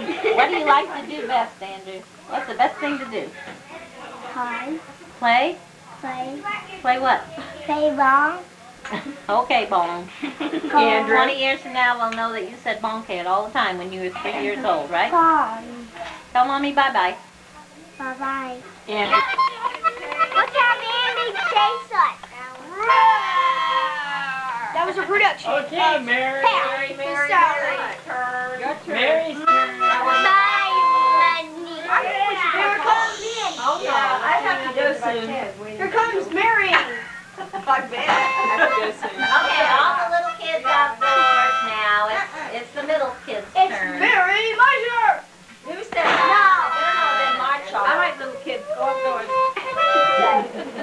like to do best, Andrew? What's the best thing to do? Fine. Play? Play. Play what? Play ball. Okay, Bone. Andrew? 20 years from now, we'll know that you said Bonkhead all the time when you were 3 years old, right? Fine. Tell Mommy bye-bye. Bye-bye. Andrew? Look how Mandy chased us. That was a production. Okay, Mary. Mary. Mary's turn. Oh, no. I have to go soon. Here comes Mary. I bet. I have to go soon. Okay, all the little kids outdoors now. It's the middle kids' turn. Mary Measure. Who said that? Then Marshall. I like little kids. Go outdoors.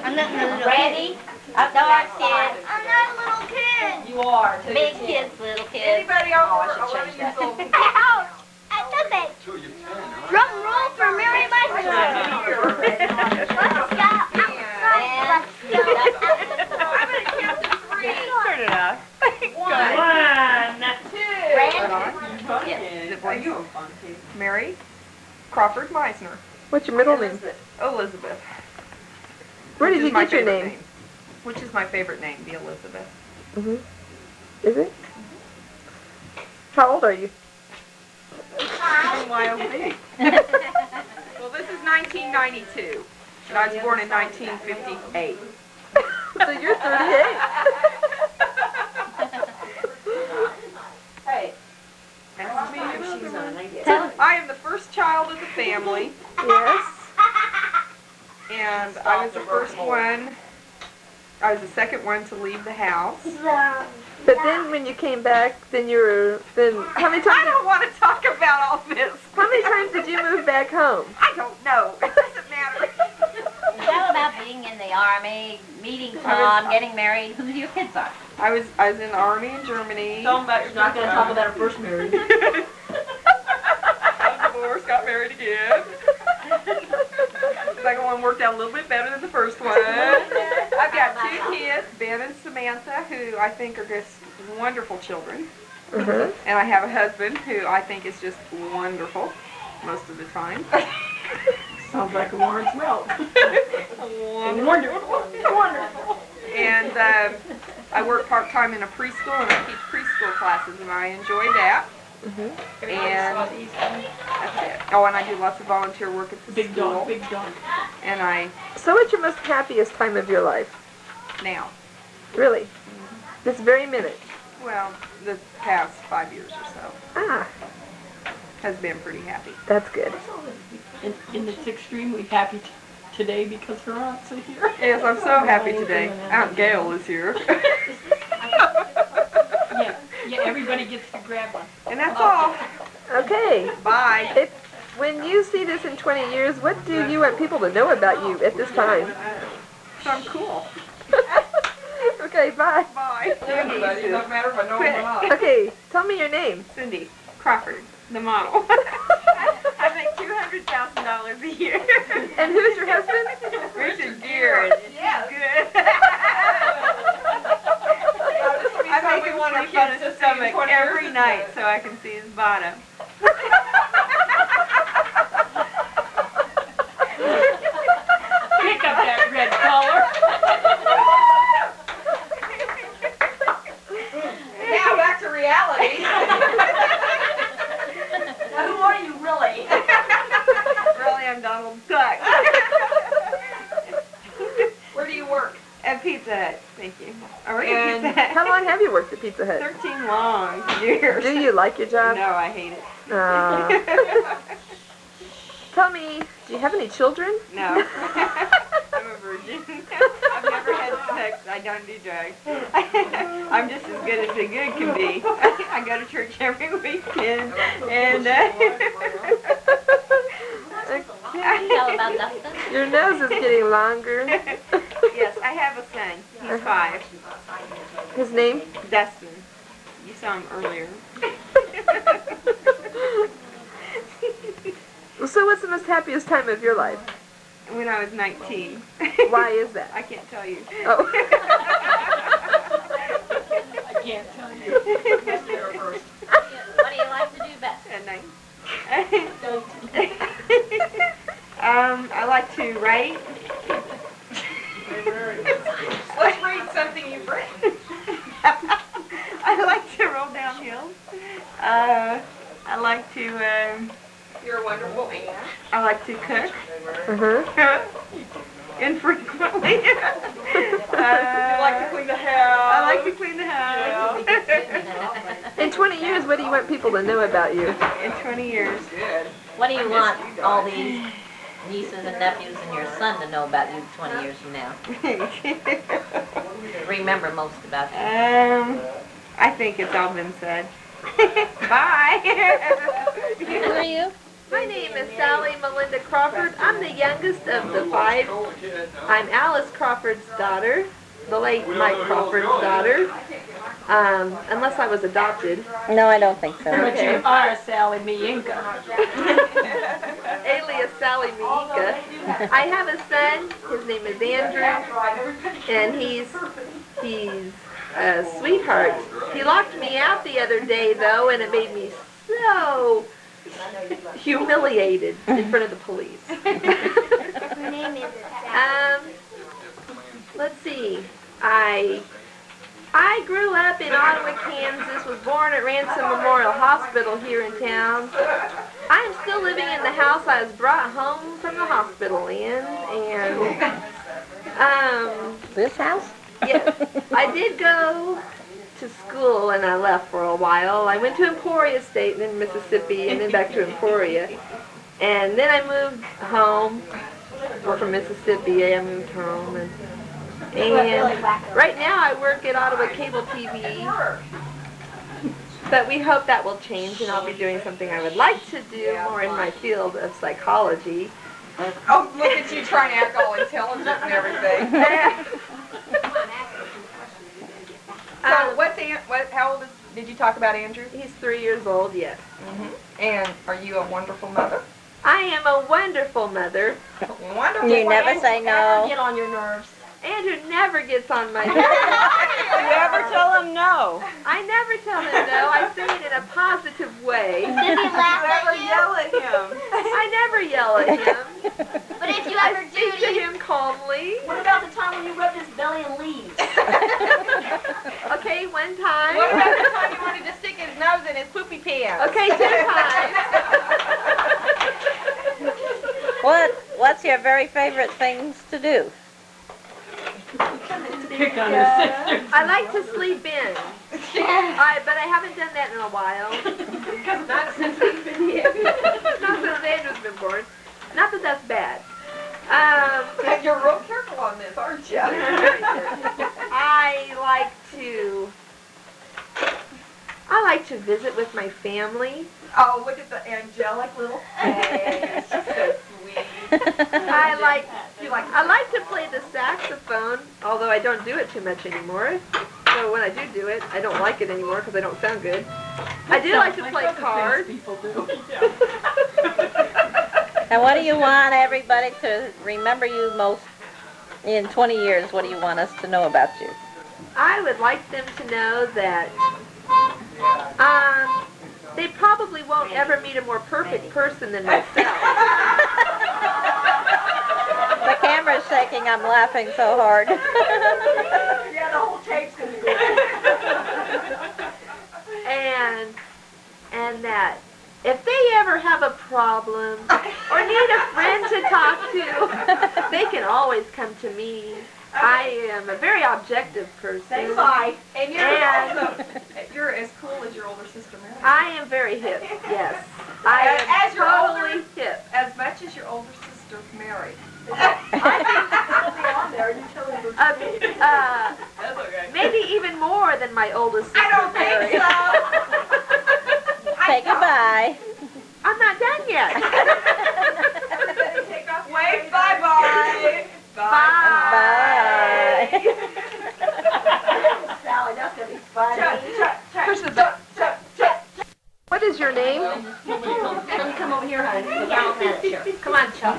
I'm not the little Ready? Outdoors, kids. I'm not a little kid. You are. Big kids, little kids. Anybody over 11 years old? Ouch! I took it. Till you're 10, huh? Drum roll for Mary Measure. Let's go. I'm going to count to 3. Turn it off. 1, 2. Are you Mary Crawford Meisner. What's your middle name? Elizabeth. Where Which did is you my get your favorite name? Which is my favorite name, the Elizabeth. Mm-hmm. Is it? How old are you? YOB. Well, this is 1992, and I was born in 1958. So you're 38. Hey. I am the first child of the family, Yes. and I was the first one. I was the second one to leave the house. But then when you came back, then how many I times? don't want to talk about all this. How many times did you move back home? I don't know. It doesn't matter. Tell about being in the Army, meeting Tom, getting married. Who your kids are? I was in the Army in Germany. Tell them about you're not going to talk about her first marriage. I was divorced, got married again. Second one worked out a little bit better than the first one. I've got 2 kids, Ben and Samantha, who I think are just wonderful children. Mm-hmm. And I have a husband who I think is just wonderful most of the time. Sounds like a warm smell. Wonderful. Wonderful. And I work part-time in a preschool, and I teach preschool classes, and I enjoy that. Mm-hmm. And that's it. Oh, and I do lots of volunteer work at the Big school. dog, big dog. And I, So what's your most happiest time of your life? now, Really? This very minute? well, the past 5 years or so Ah, has been pretty happy. that's good. And it's extremely happy today because her aunt's here. Yes, I'm so happy today. Aunt Gail is here. Yeah, everybody gets to grab one. And that's all. Okay. Bye. When you see this in 20 years, what do you want people to know about you at this time? I'm cool. Okay, bye. Bye. Everybody, it doesn't matter if I know them or not. Okay, tell me your name. Cindy Crawford, the model. I make $200,000 a year. And who's your husband? Richard Gere. Yeah. Good. I make him sleep on his stomach every night so I can see his bottom. Pick up that red collar. Now back to reality. I work And at Pizza Hut. how long have you worked at Pizza Hut? 13 long years. Do you like your job? No, I hate it. Tell me, do you have any children? No. I'm a virgin. I've never had sex. I don't do drugs. I'm just as good as a good can be. I go to church every weekend. And Tell about Dustin. Your nose is getting longer. yes, I have a son. He's 5. His name? Dustin. You saw him earlier. So what's the most happiest time of your life? When I was 19. Why is that? I can't tell you. Oh. I can't tell you. What do you like to do best? At night. I like to write. Let's read something you've written. I like to roll down hills. I like to, You're a wonderful aunt. I like to cook. Mm-hmm. Infrequently. You like to clean the house. I like to clean the house. In 20 years, what do you want people to know about you? In 20 years. What do you want all these nieces and nephews and your son to know about you 20 years from now? Remember most about you. I think it's all been said. Bye. Who are you? My name is Sally Melinda Crawford. I'm the youngest of the 5. I'm Alice Crawford's daughter, the late Mike Crawford's daughter, unless I was adopted. No, I don't think so. But you are Sally Mienka. Alias Sally Mienka. I have a son. His name is Andrew, and he's a sweetheart. He locked me out the other day, though, and it made me so humiliated in front of the police. Let's see. I grew up in Ottawa, Kansas, was born at Ransom Memorial Hospital here in town. I am still living in the house I was brought home from the hospital in, and This house? yes, I did go to school and I left for a while. I went to Emporia State and then Mississippi and then back to Emporia. And then I moved home, or from Mississippi I moved home. And right now I work at Ottawa Cable TV. But we hope that will change and I'll be doing something I would like to do more in my field of psychology. Oh, look at you trying to act all intelligent and everything. How old did you talk about Andrew? He's 3 years old, yes. And are you a wonderful mother? I am a wonderful mother. Wonderful. You never say no. Get on your nerves. Andrew never gets on my nerves. You ever tell him no? I never tell him no. I say it in a positive way. Did he laugh Never at you? yell at him. I never yell at him. But if you I ever do, speak to him calmly. what about the time when you rubbed his belly and leaves? Okay, one time. What about the time you wanted to stick his nose in his poopy pants? Okay, 2 times. What's your very favorite things to do? Pick on his sister. I like to sleep in. But I haven't done that in a while. Not since he's been here. Not since Andrew's been born. Not that that's bad. And you're real careful on this, aren't you? I like to visit with my family. Oh, look at the angelic little face. She's so sweet. I like to play the saxophone, although I don't do it too much anymore. So when I do it, I don't like it anymore because I don't sound good. I do like to play cards. People do. And what do you want everybody to remember you most in 20 years? What do you want us to know about you? I would like them to know that they probably won't ever meet a more perfect person than myself. The camera's shaking. I'm laughing so hard. Yeah, the whole tape's going to go. And that if they ever have a problem or need a friend to talk to, they can always come to me. I am a very objective person. Say bye. And And you're as cool as your older sister Mary. I am very hip, yes. I am As your totally older- hip. As much as your older sister Mary. That's okay. Maybe even more than my oldest sister I don't Mary. think so. Say goodbye. I'm not done yet. Wave bye-bye. Bye. Sally, that's gonna be funny. Push the button. What is your name? Come over here, honey. Come on, Chuck.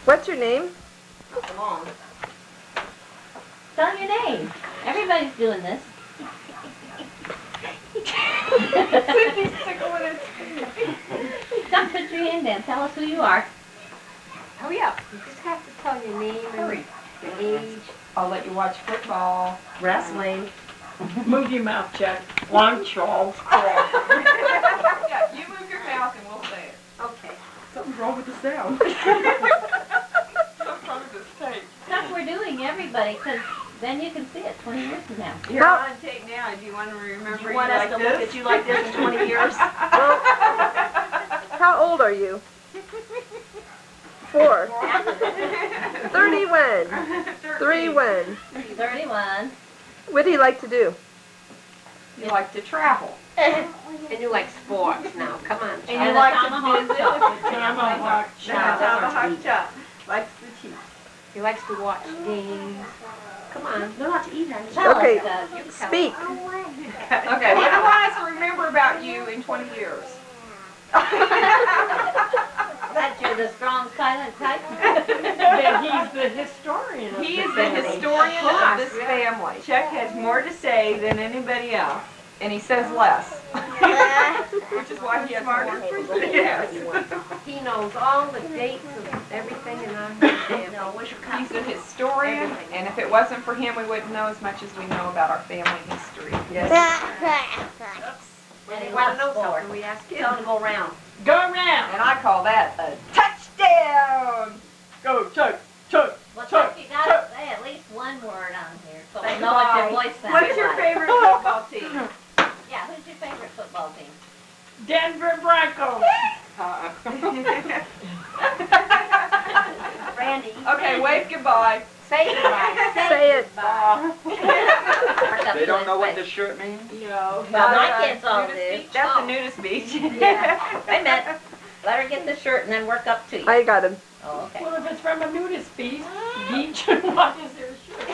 What's your name? Come on. Tell your name. Everybody's doing this. Don't put your hand down. Tell us who you are. Hurry up. You just have to tell your name and your age. I'll let you watch football. Wrestling. Move your mouth, Chuck. I'm Charles Crawford. Yeah, you move your mouth and we'll say it. Okay. Something's wrong with the sound. What's wrong with this tape? Stuff we're doing, everybody, because then you can see it 20 years from now. You're on tape now. Do you want to remember You want us to look at you like this in 20 years? How old are you? 4. 31. 31. 31. What do you like to do? You like to travel. And you like sports now. Come on, And Chuck. you a like to tomahawk visit. chop. Tomahawk chop. Tomahawk chop. Likes the cheese. He likes to watch games. Come on. No, not to eat, honey. Tell Okay. us, Doug. You tell Speak. us. Okay, what do I want us to remember about you in 20 years? That you're the strong, silent type. That he's the historian of He the is the family. historian of this family. Chuck has more to say than anybody else, and he says less. Which is why he has more. Yes. He knows all the dates of everything in our family. No, where's your He's cup? a historian, and if it wasn't for him, we wouldn't know as much as we know about our family history. Yes. And he Want to know loves something? sport. We ask him. Tell him to go around. Go around. And I call that a touchdown! Go, Chuck, Chuck, Well, Chuck, Chuck, you gotta Chuck. say at least one word on here, so Say we know what your goodbye. voice sounds What's your like. favorite football team? Yeah, who's your favorite football team? Denver Broncos. Randy. Okay, wave goodbye. Say it right. Say it. They don't know what this shirt means? No. Well, my kids all Nudist do. beach? That's the nudist beach. Yeah. Wait a minute. Let her get the shirt and then work up to you. I got him. Oh, okay. Well, if it's from a nudist beach, why is there a shirt?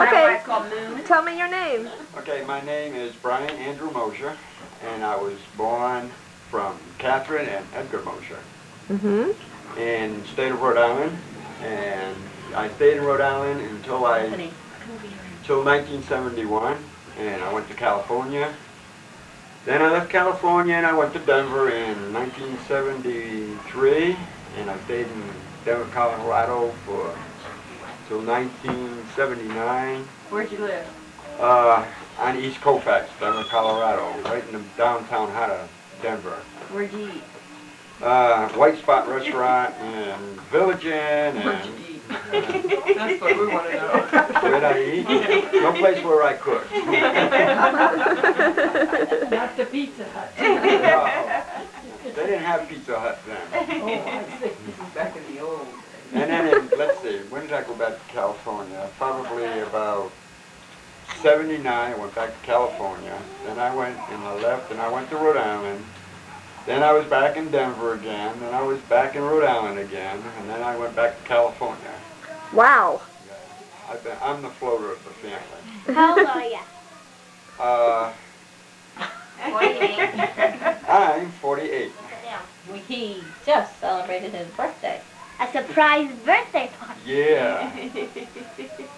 Okay. It's called Moon. Tell me your name. Okay, my name is Brian Andrew Mosher, and I was born from Catherine and Edgar Mosher Mm-hmm. in the state of Rhode Island, and I stayed in Rhode Island until 1971, and I went to California. Then I left California and I went to Denver in 1973, and I stayed in Denver, Colorado till 1979. Where'd you live? On East Colfax, Denver, Colorado, right in the downtown heart of Denver. Where'd you eat? White Spot Restaurant and Village Inn, Where'd you and eat? That's what we want to know. where'd I eat? No place where I cooked. Not the Pizza Hut. No, they didn't have Pizza Hut then. Oh, I see. This is back in the old. And then, let's see, when did I go back to California? Probably about 79, I went back to California. Then I went and I left and I went to Rhode Island. Then I was back in Denver again. Then I was back in Rhode Island again. And then I went back to California. Wow. I'm the floater of the family. How old are you? I'm 48. He just celebrated his birthday. A surprise birthday party. Yeah.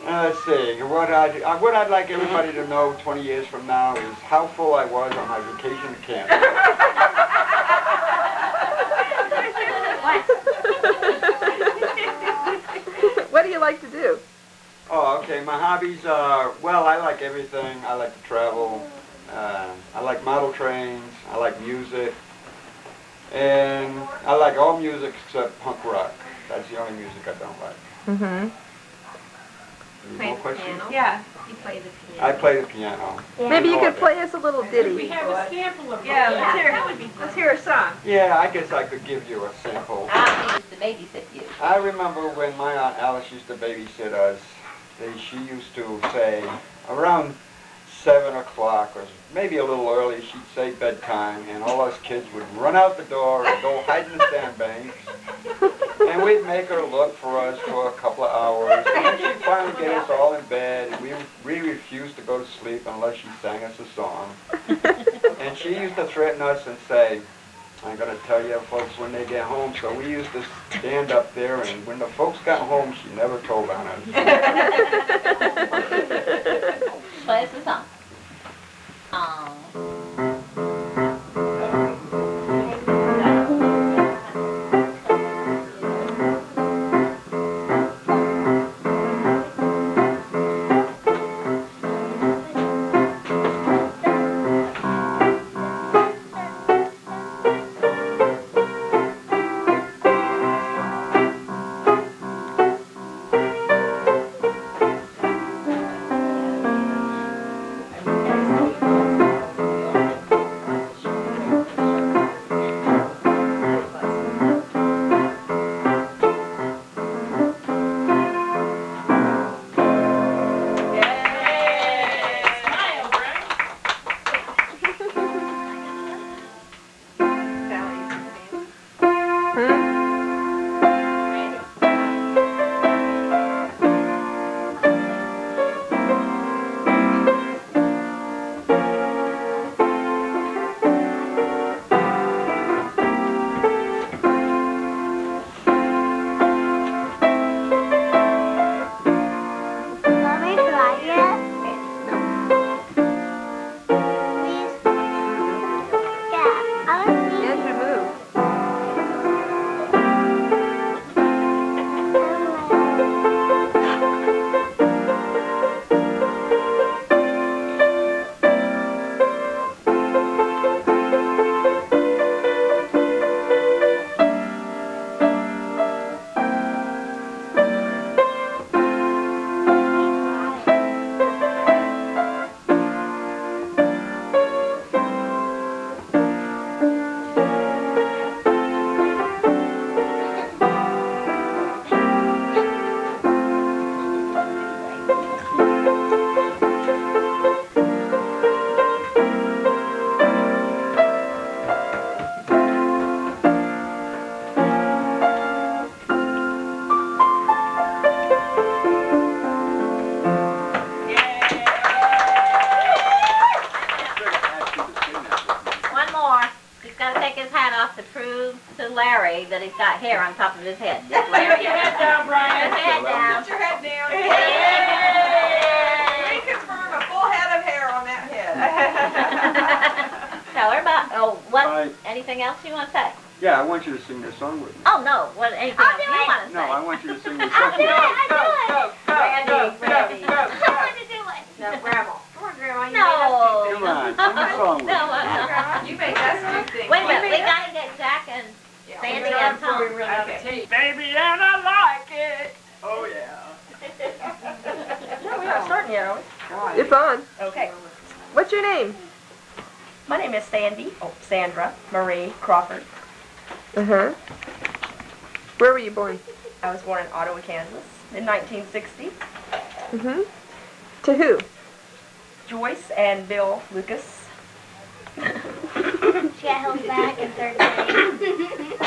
Let's see. What I'd like everybody to know 20 years from now is how full I was on my vacation to Canada. What do you like to do? Oh, okay. My hobbies are, well, I like everything. I like to travel. I like model trains. I like music. And I like all music except punk rock. That's the only music I don't like. Mm-hmm. Any more questions? Yeah. You play the piano. I play the piano. Maybe you could Okay. play us a little We ditty. have a sample of Yeah, both. let's hear a song. Yeah, I guess I could give you a sample. I used to babysit you. I remember when my Aunt Alice used to babysit us, she used to say around 7 o'clock or maybe a little early, she'd say bedtime, and all us kids would run out the door and go hide in the sandbanks. And we'd make her look for us for a couple of hours. And then she'd finally get us all in bed, and we refused to go to sleep unless she sang us a song. And she used to threaten us and say, I'm going to tell you folks when they get home. So we used to stand up there, and when the folks got home, she never told on us. Play us a song. Larry that he's got hair on top of his head. Yes, Larry. Put your head down, Brian. Put your head down. Put your head down. Yay! We confirm a full head of hair on that head. Tell her about, what, Right. anything else you want to say? Yeah, I want you to sing this song with me. Oh, no, what, anything else you want to say? No, I want you to sing this I'll song do with it. me. I'll do it. Randy, I want to do it. No, Grandma. Come on, Grandma. You No. Come on, sing the song with me. No, You make us do things. Wait a minute, we got to get Jack and Sandy on top. Okay. Baby, and I like it. Oh, yeah. No, we're not starting yet, are we? It's on. Okay. What's your name? My name is Sandra Marie Crawford. Uh-huh. Where were you born? I was born in Ottawa, Kansas in 1960. Mm-hmm. To who? Joyce and Bill Lucas. She got held back in 3rd grade.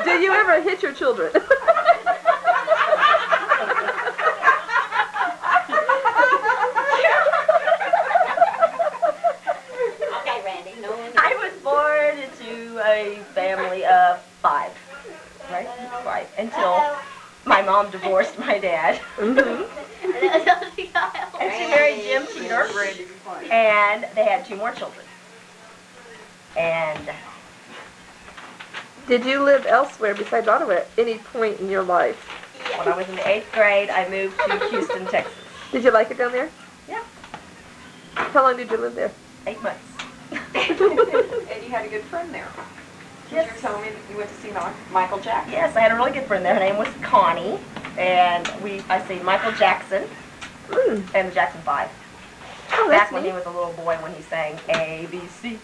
Do you ever hit your children? Okay, Randy, no one. I was born into a family of 5, right? 5, until my mom divorced my dad. Mm-hmm. And she married Jim Cheater, and they had 2 more children. And Did you live elsewhere besides Ottawa at any point in your life? when I was in the 8th grade, I moved to Houston, Texas. Did you like it down there? Yeah. How long did you live there? 8 months. And you had a good friend there. Yes. You were telling me that you went to see Michael Jackson. Yes, I had a really good friend there. Her name was Connie, and I see Michael Jackson and the Jackson 5. Oh, Back that's when neat. he was a little boy when he sang A, B, C.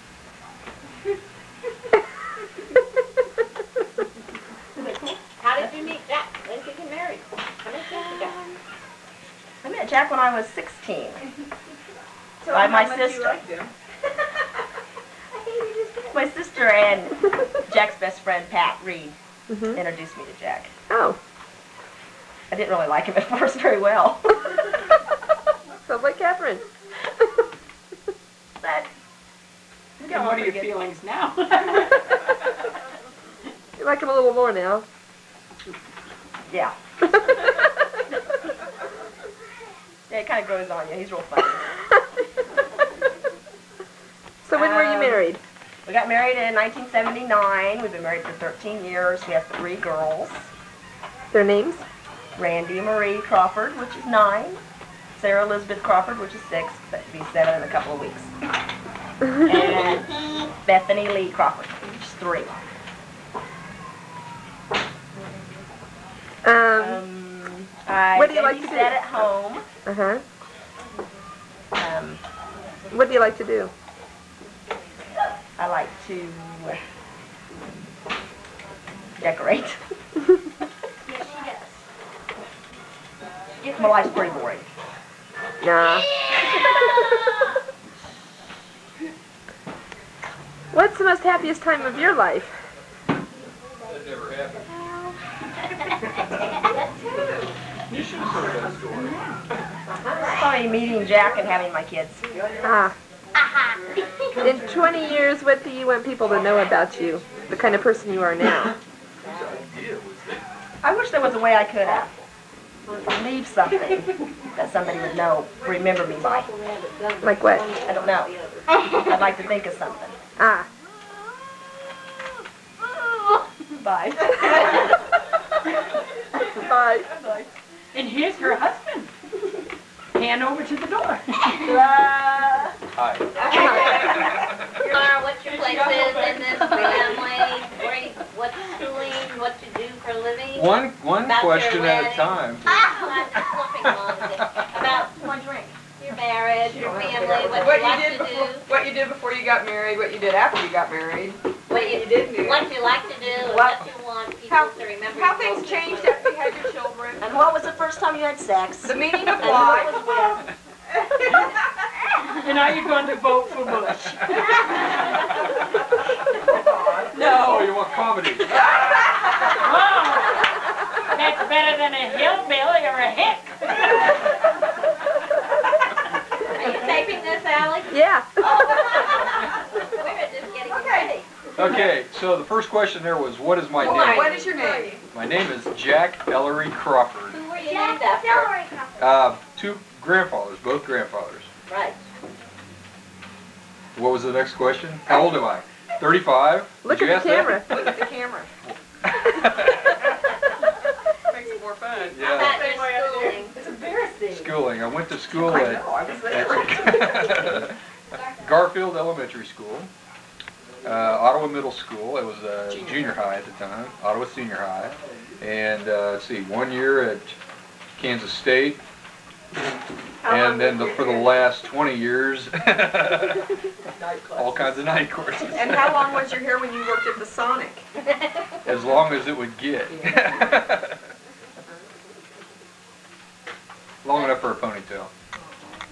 How did you meet Jack? When did you get married? How many years ago? I met Jack when I was 16. Tell By me my how much you sister. liked him. My sister and Jack's best friend, Pat Reed, Mhm. introduced me to Jack. Oh, I didn't really like him at first very well. sounds like Catherine. But And what are your feelings now? You like him a little more now. yeah. Yeah, it kind of grows on you. He's real funny. So when were you married? We got married in 1979. We've been married for 13 years. We have 3 girls. Their names? Randy Marie Crawford, which is 9. Sarah Elizabeth Crawford, which is 6. That'll be 7 in a couple of weeks. And Bethany Lee Crawford, which is 3. I What do you like to do? babysit at home. Uh-huh. Um, What do you like to do? I like to decorate. My life's pretty boring. Nah. What's the most happiest time of your life? That never happened. You should have told that story. Probably meeting Jack and having my kids. Ah. In 20 years, what do you want people to know about you? The kind of person you are now? Whose idea was that? I wish there was a way I could leave something that somebody would know, remember me by. Like what? I don't know. I'd like to think of something. Ah. Bye. Bye. And here's her husband. Hand over to the door. Hi. Laura, what's your place is in this family? What's schooling? What you do for a living? One About your question at a wedding. time. I'm just flipping along this. About one drink. Your marriage, your family, what you like to do, What you did before you got married, what you did after you got married. what you didn't do. what you like to do, and what you want people How- to remember. How you things most changed about. after you had your children. And what was the first time you had sex? The meaning of And who it life. was with? And are you going to vote for Bush? Oh, you want comedy? Wow! That's better than a hillbilly or a hick. Are you taping this, Ally? Yeah. We're just getting ready. Okay, so the first question there was, what is my name? What is your name? My name is Jack Ellery Crawford. Who were you named after? 2 grandfathers, both grandfathers. Right. What was the next question? How old am I? 35? Look Did you at the ask camera. Look at the camera. that? Makes it more fun. How Yeah. about your schooling? It's embarrassing. Schooling. I went to school I at know, I was there. Garfield Elementary School, Ottawa Middle School. It was junior high at the time. Ottawa Senior High, and let's see, 1 year at Kansas State, and then for the last 20 years, all kinds of night courses. And how long was your hair when you worked at the Sonic? As long as it would get. Long enough for a ponytail.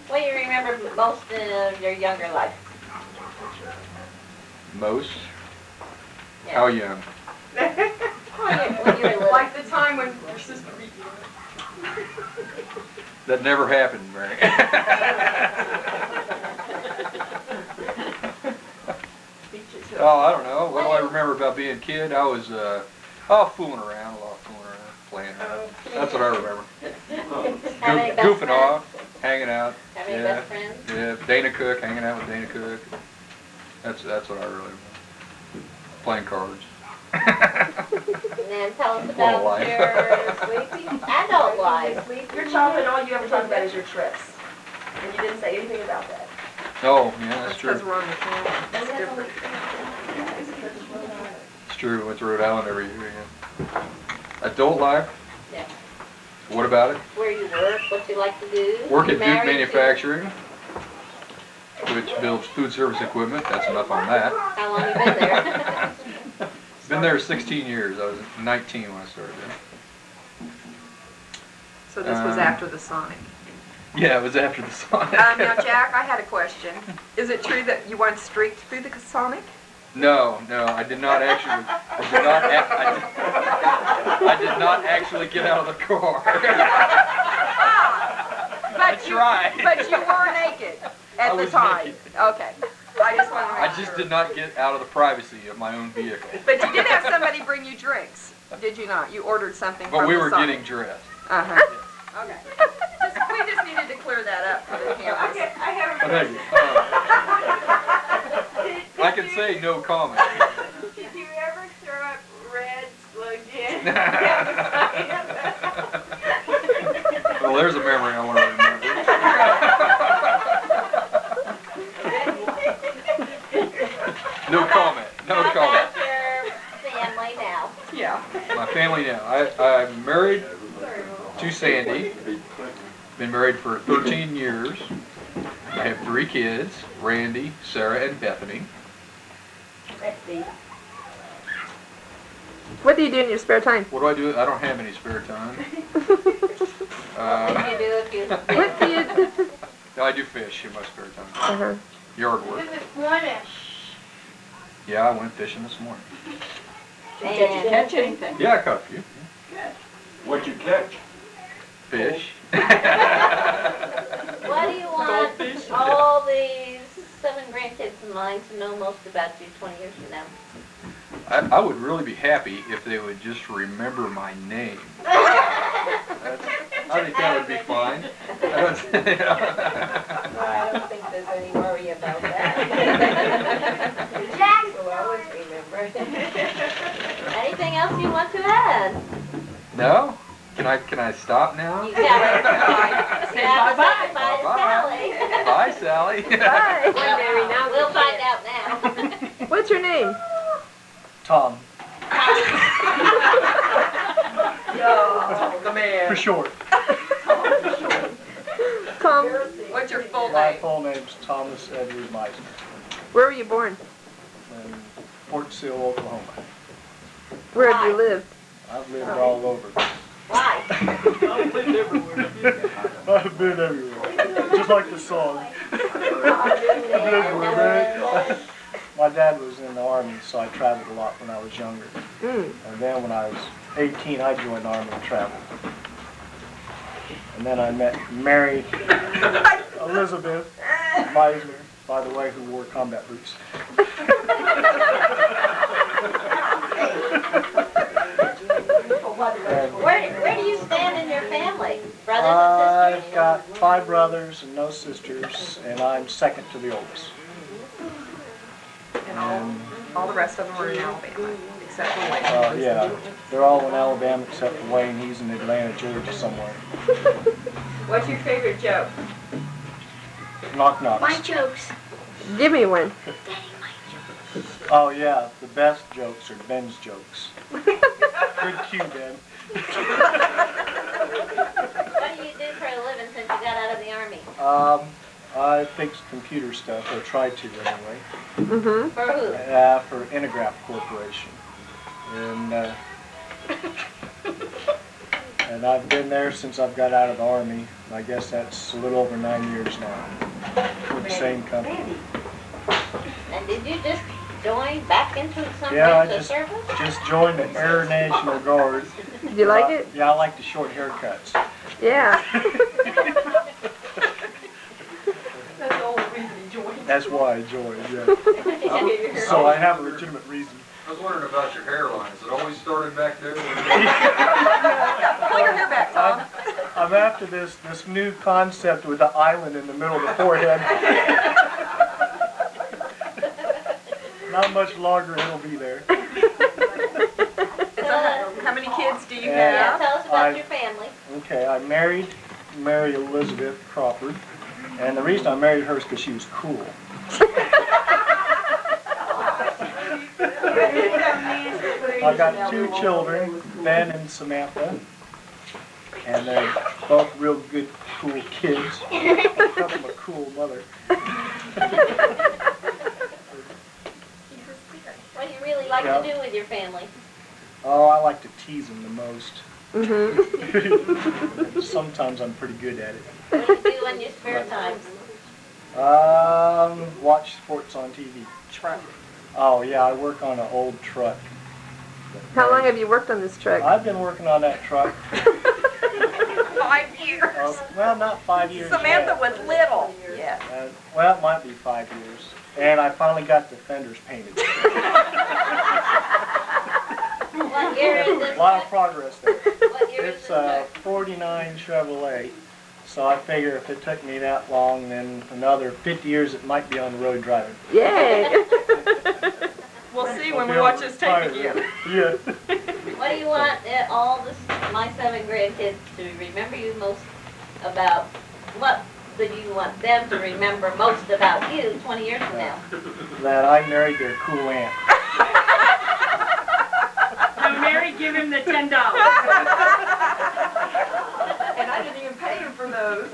What do you remember most of your younger life? Most? Yeah. How young? When you were little. Like the time when your sister beat you. That never happened, Mary. Oh, I don't know. What do I remember about being a kid? I was fooling around, a lot of fooling around, playing around. That's what I remember. Have any best Goofing friends? off, hanging out. Have any Yeah. best friends? Yeah, Dana Cook, hanging out with Dana Cook. That's what I really remember. Playing cards. And then tell us What a about life. your adult life. Your childhood, all you ever talk about is your trips. And you didn't say anything about that. Oh, yeah, that's true. Because we're on the camera. It's different. It's true. We went to Rhode Island every year again. Adult life? Yeah. What about it? Where you work, what you like to do. Work You at Duke married to- Manufacturing, which builds food service equipment. That's enough on that. How long you been there? Been there 16 years. I was 19 when I started there. So this was after the Sonic. Yeah, it was after the Sonic. Now, Jack, I had a question. Is it true that you once streaked through the Sonic? No, I did not actually. I did not actually get out of the car. I tried. But you were naked at the time. Naked. Okay. I just wanted to make I just sure. did not get out of the privacy of my own vehicle. But you did have somebody bring you drinks, did you not? You ordered something But from we the were Sonic. getting dressed. Uh-huh. Okay. We just needed to clear that up for the cameras. Thank you. I can say no comment. Did you ever throw up red slogan? Well, there's a memory I want to remember. No comment. No How comment. about your family now? Yeah. My family now. I'm married to Sandy. Been married for 13 years. I have 3 kids, Randy, Sarah, and Bethany. What do you do in your spare time? What do I do? I don't have any spare time. What do you do if you What do you do? No, I do fish in my spare time. Uh-huh. Yard work. Yeah, I went fishing this morning. Did you catch anything? Yeah, I caught a few. What'd you catch? Fish. Why do you want all these 7 grandkids of mine to know most about you 20 years from now? I would really be happy if they would just remember my name. I think that would be fine. Well, I don't think there's any worry about that. Jack! We'll always remember. Anything else you want to add? No? Can I stop now? You gotta say bye-bye. Bye to Sally. Bye, Sally. Bye. We'll find out now. What's your name? Tom, The man. for short. Tom, what's your full My name? full name's Thomas Edward Meisner, Where were you born? in Fort Sill, Oklahoma. Where have you lived? I've lived all over. Why? I've been everywhere, just like the song. I've been everywhere, man. My dad was in the Army, so I traveled a lot when I was younger. And then when I was 18, I joined the Army and traveled. And then I married Elizabeth Meisner, by the way, who wore combat boots. Where do you stand in your family? Brothers and I've sisters? got 5 brothers and no sisters, and I'm second to the oldest. And all the rest of them are in Alabama, except for Wayne. Yeah, they're all in Alabama except for Wayne. He's in Atlanta, Georgia somewhere. What's your favorite joke? Knock knocks. My jokes. Give me one. Oh yeah, the best jokes are Ben's jokes. Good cue, Ben. What do you do for a living since you got out of the Army? I fix computer stuff, or try to anyway. Mm-hmm. For who? For Intergraph Corporation. And I've been there since I've got out of the Army. I guess that's a little over 9 years now. With the same company. And did you just join back into some Yeah, I kind of service? just joined the Air National Guard. Did you like it? Yeah, I like the short haircuts. Yeah. That's the only reason he joined. That's why I joined, yeah. So I have a legitimate reason. I was wondering about your hairline. Is it always started back there? Pull your hair back, Tom. I'm after this new concept with the island in the middle of the forehead. Not much longer, it'll be there. How many kids do you Yeah, have? tell us about your family. Okay, I married Mary Elizabeth Crawford. And the reason I married her is because she was cool. I've got 2 children, Ben and Samantha. And they're both real good, cool kids. Come from a cool mother. What do you really like to do with your family? Oh, I like to tease them the most. Mm-hmm. Sometimes I'm pretty good at it. What do you do in your spare time? Watch sports on TV. Truck. Oh yeah, I work on an old truck. How long have you worked on this truck? I've been working on that truck. 5 years. Well, not 5 years. Samantha yet. was little. Yeah. Well, it might be 5 years. And I finally got the fenders painted. What year is this? A lot of progress there. What year is It's this a truck? 49 Chevrolet. So I figure if it took me that long, then another 50 years it might be on the road driving. Yay! We'll see when we watch this tape again. Yeah. What do you want my 7 grandkids to remember you most about? What do you want them to remember most about you 20 years from now? That I married their cool aunt. Now, Mary, give him the $10. And I didn't even pay him for those.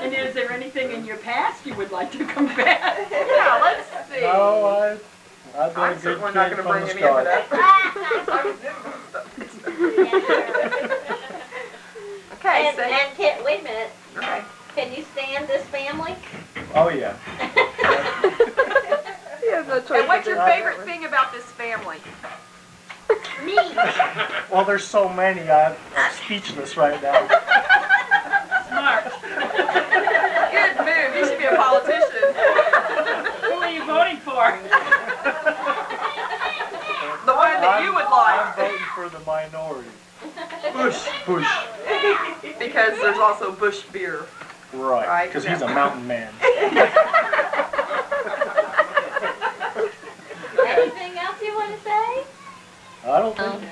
And is there anything in your past you would like to confess? Yeah, let's see. No, I've been I'm a good certainly kid not going to from bring the any of start. it up. I was doing stuff. Okay, And wait a minute. Okay. Can you stand this family? Oh yeah. He has no choice. And what's your but to- favorite thing about this family? Me. Well, there's so many. I'm speechless right now. Smart. Good move. You should be a politician. Who are you voting for? The one that you would I'm like. voting for the minority. Bush. Because there's also Bush beer. Right. Because he's a mountain man. Anything else you want to say? I don't think.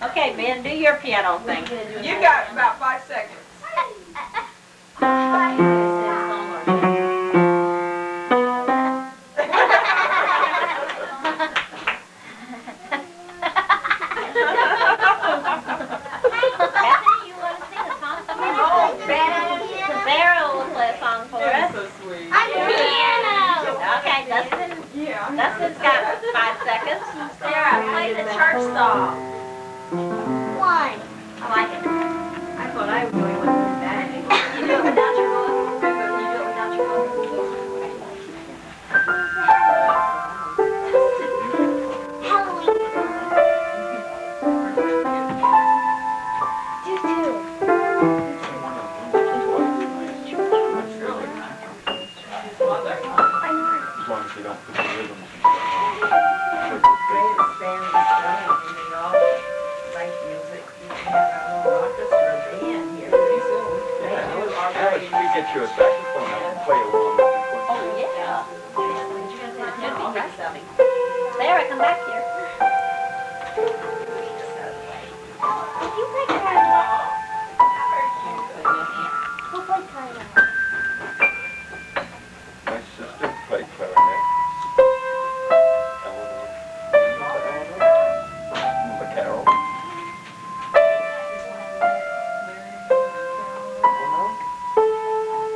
Okay, Ben, do your piano thing. You got about 5 seconds. Dustin's got 5 seconds. Sarah, play the church song. One. I like it. I thought I really wanted that. You do it without your book? You do it without your book? Halloween. Do two. As long as they don't put the rhythm. Greatest band in the world. Like music. get you a saxophone. I can play along with you. Oh, yeah. Sarah, come back here. You play clarinet. Who plays clarinet? My sister played clarinet. Remember Carol?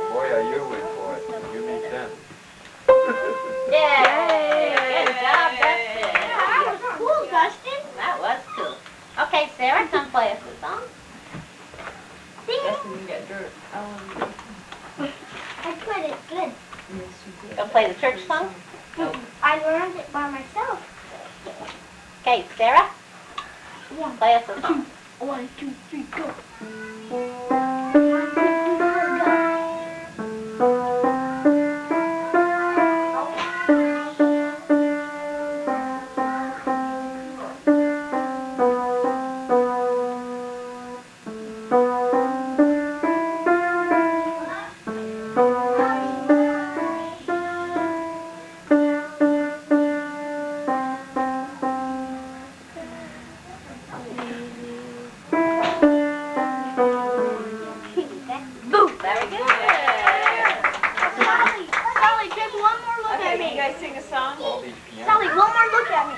Boy, are you in for it. You meet them. Yay! Good job, Dustin. That was cool, Dustin. That was cool. Okay, Sarah, come play us a song. I played it good. Go play the church song. I learned it by myself. Okay, Sarah, Yeah. play us a song. 1, 2, 3, go. Very good. Sally, take one more look Okay, at you me. guys sing a song? All these pianos. Sally, one more look at me.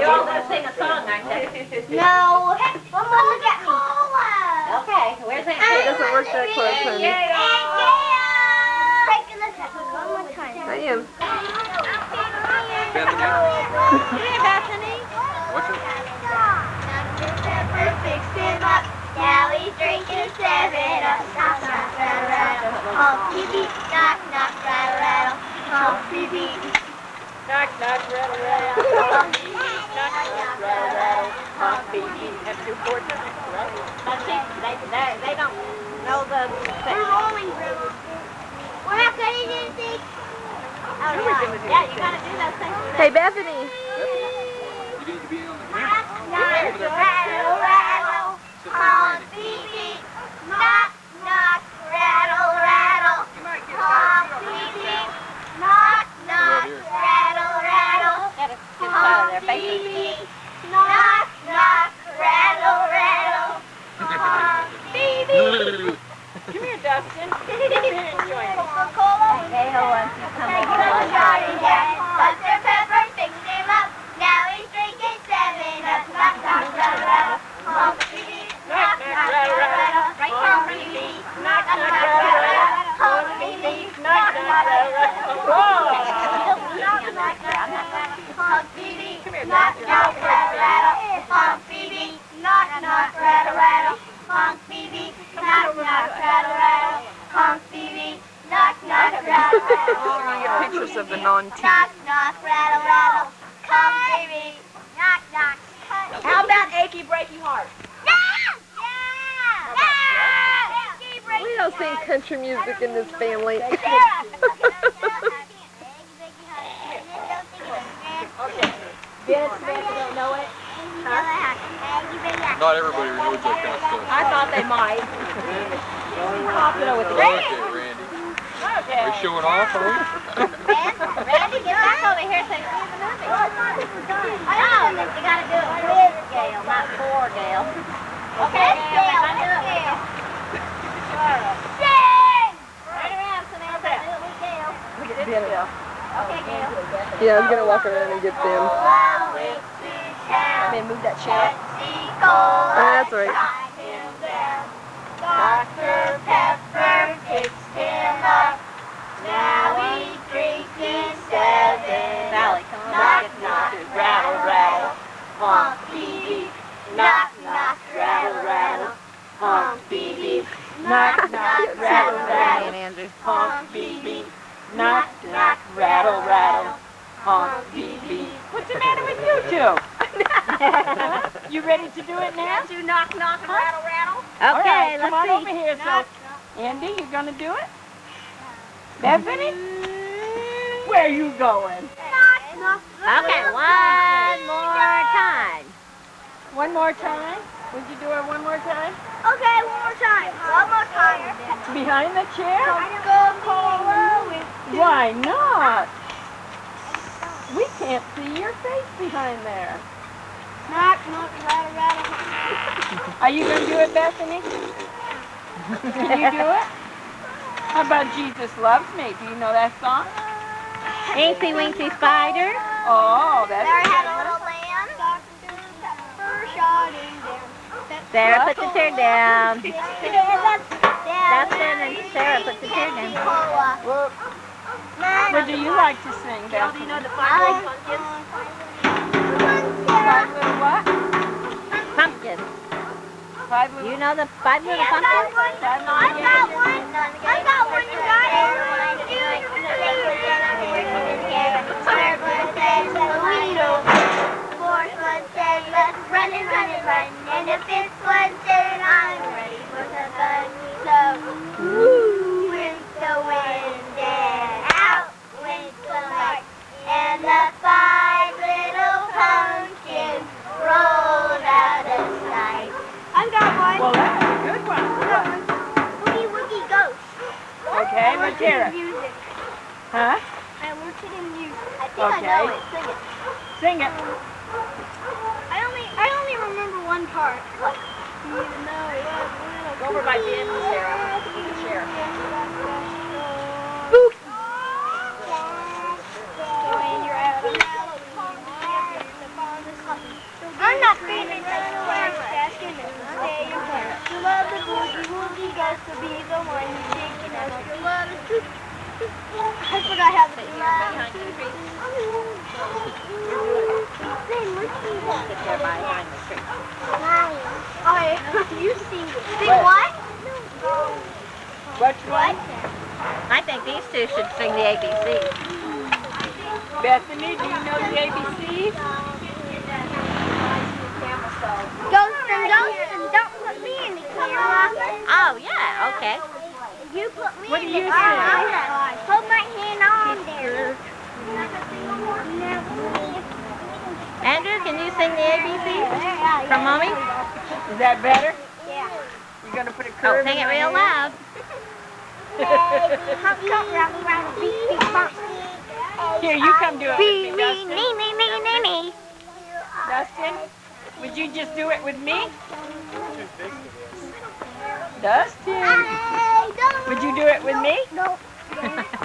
You're all going to sing a song, aren't you? No. One more look at me. Okay, where's It Aunt doesn't work that close, honey. Take a look at me one more time. I am. Hey, Bethany. What's it? Dr. Pepper fixed him up. Now he's drinking 7-Up. Knock, knock, rattle, rattle. Humpty beat. Knock, knock, rattle, rattle. Humpty beat. Knock, knock, rattle, rattle. Humpty beat. Knock, knock, rattle, rattle. Humpty beat. Have to do 4 times, right? But see, they don't know the We're rolling, Grandma. We're not going to do anything. Oh, yeah, you gotta do those things. Hey, Bethany. You need to be on the Knock, knock, rattle, rattle. Humpty beat. Knock, knock, rattle, rattle. Humpty beat. Knock, knock, rattle, rattle. Gotta get out of their Humpty faces. beat. Knock, knock, rattle, rattle. Humpty beat. Come here, Dustin. Come here and join me. Coca-Cola. Gail wants to come Take over a and shot join in us. that. Dr. Pepper fixed him up. Now he's drinking 7-Up. Knock, knock, rattle, rattle. Humpty beat. Knock, knock, rattle, rattle. Humpty beat. Knock, knock, rattle, rattle. Humpty beat. Knock, knock, rattle, rattle. Knock, knock, rattle, rattle. Humpty beat. Knock, knock, rattle, rattle. Humpty beat. Knock, knock, rattle, rattle. Humpty beat. Knock, knock, rattle, rattle. Humpty beat. Knock, knock, rattle, rattle. Pictures of the non-teeth. Knock, knock, rattle, rattle. Come, baby. Knock, knock. How about Achy Breaky Heart? Yeah! Yeah! Yeah! We don't sing country music in this family. Not everybody knows that kind of stuff. I thought they might. Popular with the Okay, Randy. Okay. Are you showing off, are we? Randy, get back over here so you can see the movie. No, you gotta do it with Gail, not for Gail. Okay, Gail, let's do it with Gail. Turn around, Samantha, do it with Gail. Okay, Gail. Yeah, I was gonna walk around and get them. Man, move that chair. That's right. Dr. Pepper fixed him up. Now he's drinking 7. Sally, come on, Knock, get knock, this. rattle, rattle. Humpty beat. Knock, knock, rattle, rattle. Humpty beat. Knock, knock, rattle, rattle. Andrew. Humpty beat. Knock, knock, rattle, rattle. Humpty beat. What's the matter with you two? You ready to do it now? Do knock, knock, and rattle, rattle. All Okay, right, come on let's over see. here. So, Andy, you gonna do it? Bethany? Where you going? Okay, one more time. One more time? Would you do it one more time? Okay, one more time. One more time. Behind the chair? Coca-Cola with Why not? We can't see your face behind there. knock, knock, rattle, rattle. Are you going to do it, Bethany? Can you do it? How about Jesus Loves Me? Do you know that song? Incy Wincy Spider. Oh, that's There I had a good. little lamb. Pepper shotting down. Sarah, put the chair down. That's Dustin and Sarah, put the chair down. What do you like to sing, Bethany? Five Five little what? Pumpkin. Five little... You know the 5 little I got pumpkins? one. I got one, you guys. 4th one said, let's run and run and run. And the 5th one said, I'm ready for the fun. So, woo went the wind and out went the light. And the 5 little pumpkins rolled out of sight. I've got one. Well, that's a good one. What? Woogie Woogie Ghost. Okay, let's hear it. Music. Huh? I learned it in music. I think I know it. Sing it. Sing it. I only remember one part. Like, even though it was a little Go over by Ben, Sarah, with the chair. Boop. When you're out on Halloween, I'm not feeling like a flash basket and stay in place. You love the boogie woogie ghost to be the one who's shaking us. You love the truth. I forgot how to do that. You sing. Sing what? Which one? I think these two should sing the ABC. Bethany, do you know the ABCs? Ghost and don't put me in the camera. Oh, yeah, okay. You put me What in do the you camera. Put my hand on there. Andrew, can you sing the ABC from Mommy? Is that better? Yeah. You're going to put a Oh, curve sing in it my real hair? loud. Hump, hump, round, round, beep, beep, bump. Here, you come do it Me, with me, me, Dustin. me, me, me, me, me. Dustin, would you just do it with me? Dustin, would you do it with me? No.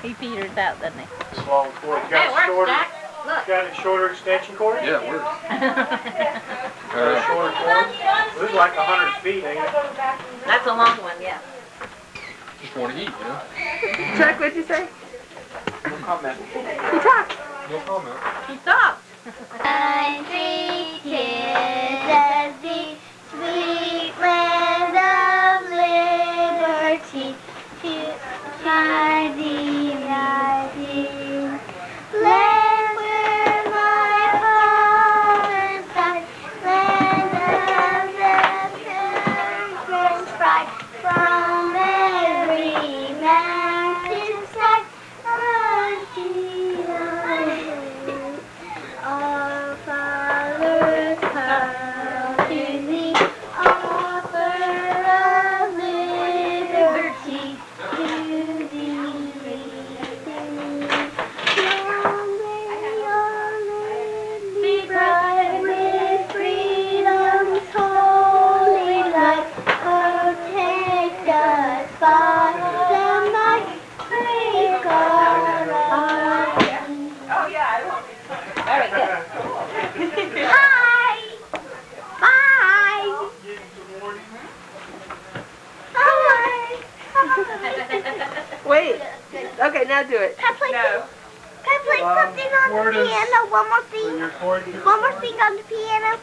He peters out, doesn't he? It's a long cord. You got a shorter, got a shorter extension cord? Yeah, it works. Got a shorter cord? This is like 100 feet, ain't it? That's a long one, yeah. Just want to eat, you know? Chuck, what'd you say? No comment. He talked. No comment. He stopped. Country Tennessee, sweet land of liberty, shining, rising, land where my father died, land of the pilgrim's pride, from every mountainside, our fathers come to thee, offer of liberty to thee. Long may your land be bright with freedom's holy light. Protect us by the might, break our hearts. Very good. Hi! Bye! Hi! Wait. Okay, now do it. Can I play, can I play something on where the does- piano? One more So thing? your cord, One more thing on the piano?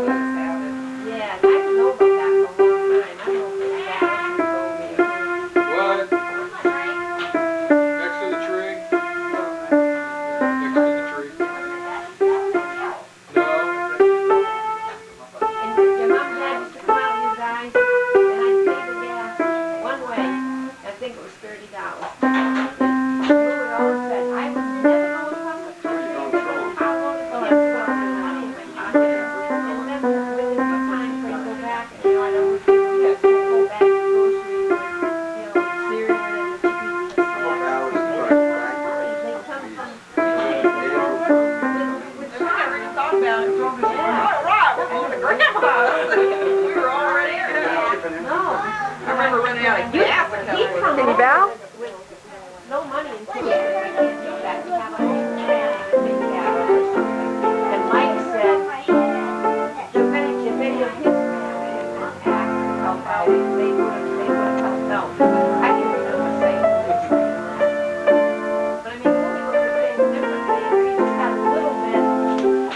Yeah, I didn't know about that for a long time. I don't know if that What? Next to the tree? Next to the tree? No. And your mom and dad used to come out, you guys, and I'd pay the gas one way. I think it was remember running out of gas a couple of Can you bow? No money in Puerto Rico. We can't do that. We have our own family to take care of or something. And Mike said, if any of his family had been asked to help out, they would have helped out. I can remember saying this. But I mean, Louis looked at things differently. We just had a little bit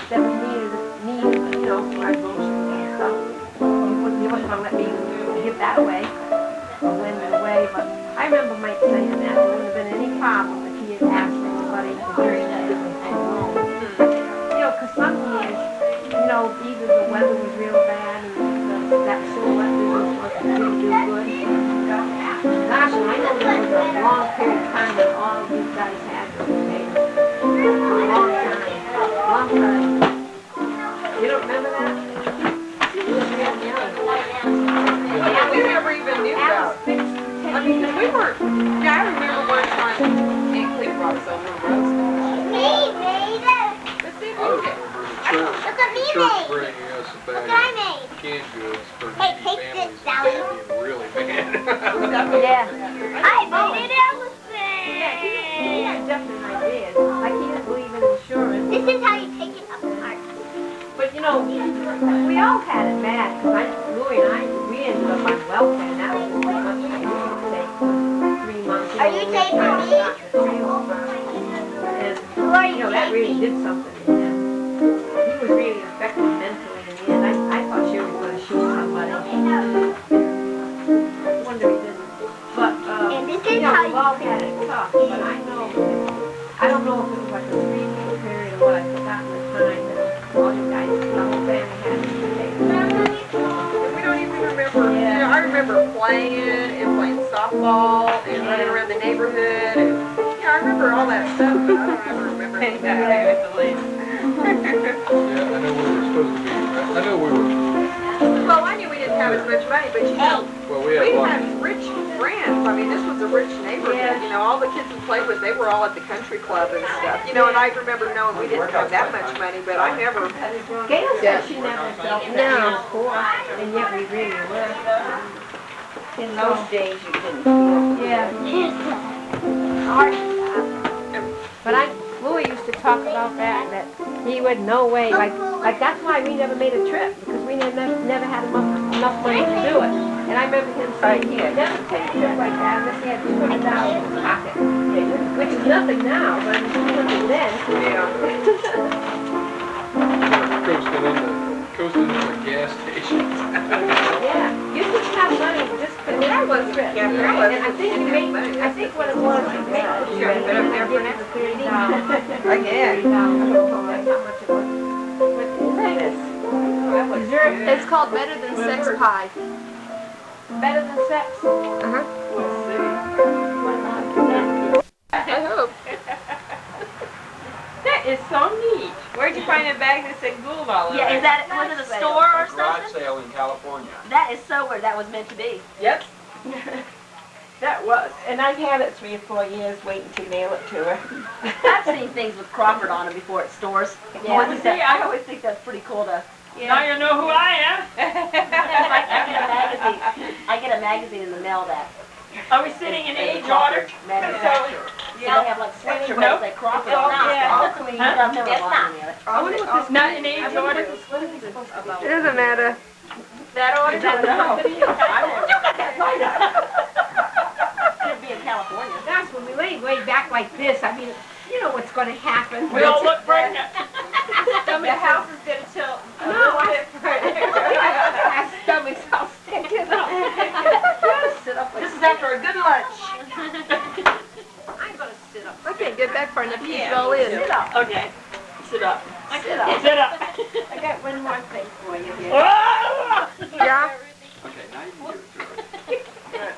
that we needed, you know, for our groceries and stuff. He wasn't going to let me give that away or lend it away, but I remember Mike saying that there wouldn't have been any problem if he had asked anybody to do that. You know, because some years, you know, either the weather was real bad and that silhouette business didn't do good. Gosh, and I know there was a long period of time that all of these guys had those days. A long time. Long time. You don't remember that? Yeah, we never even knew about it. I mean, we weren't, yeah, I remember one time Aunt Cleo brought us over a roast. Me made it. But see, I remember the Look what me church made. bringing us a Look bag what I of made. canned goods for Hey, needy take families, this, and Dad being really mad. Yeah. I made an Yeah, he elephant. had definite ideas. Like he didn't believe in insurance. This is how you take it apart. But you know, we all had it bad. Cause Louis and I, we ended up on welfare, and that was pretty much what we would take for 3 months. Are you taking me? And you know, that really did something to him. He was really affected mentally in the end. I thought she was going to shoot somebody. I wonder he didn't. But And this you is know, how we've you all had it tough. But I know, I don't know if it was like a 3-week period or what. I've forgotten the time that all you guys, the whole family had to take. We don't even remember, you know, I remember playing softball and running around the neighborhood. And, yeah, I remember all that stuff, but I don't ever remember anything with the leaves. Yeah, I know we were supposed to be, I know we were, Well, I knew we didn't have as much money, but you know, well, we had had rich friends. I mean, this was a rich neighborhood. You know, all the kids we played with, they were all at the country club and stuff. You know, and I remember knowing we didn't have that much money, but I never. Gail said she never felt that we were poor, and yet we really were. In those days, you didn't feel. Yeah. But Louis used to talk about that he would no way, like that's why we never made a trip, because we never had enough money to do it. And I remember him saying he would never take a trip like that unless he had $200 in his pocket, which is nothing now, but it was $200 then. coasting in the gas station. Yeah, you just have money just for the trip. Yeah, And I think you made, I think what it was, you made the trip, But up there for $30. Again. That's how much it was. But this, dessert, It's called Better Than Sex Pie. better than sex. I hope. That is so neat. Where'd you find a bag that said Gould all over Yeah, it? is that, was it a store or Garage something? sale in California. That is so where that was meant to be. Yep. That was, and I've had it 3 or 4 years waiting to mail it to her. I've seen things with Crawford on them before at stores. Yeah. I always think that's pretty cool to. Now you know who I am. I get a magazine in the mail that. Are we sitting in age order? Manufacturer. So they have like swimming Nope. pools, like Crawford on them. All clean. Huh? I've never bought any of it. I wonder what this not in age order. It doesn't matter. That order? I don't know. You got that right up. It'd be in California. That's when we lay way back like this. I mean, you know what's going to happen. We all look pregnant. The house is gonna tilt a No, little I- bit further. My stomach's all sticking up. This is after a good lunch. I'm going to sit up. I can't get back far enough to get it all in. Sit up. Okay. Sit up. Sit up. Sit up. I got one more thing for you here. Ah! Yeah. Okay, now you can give it to her.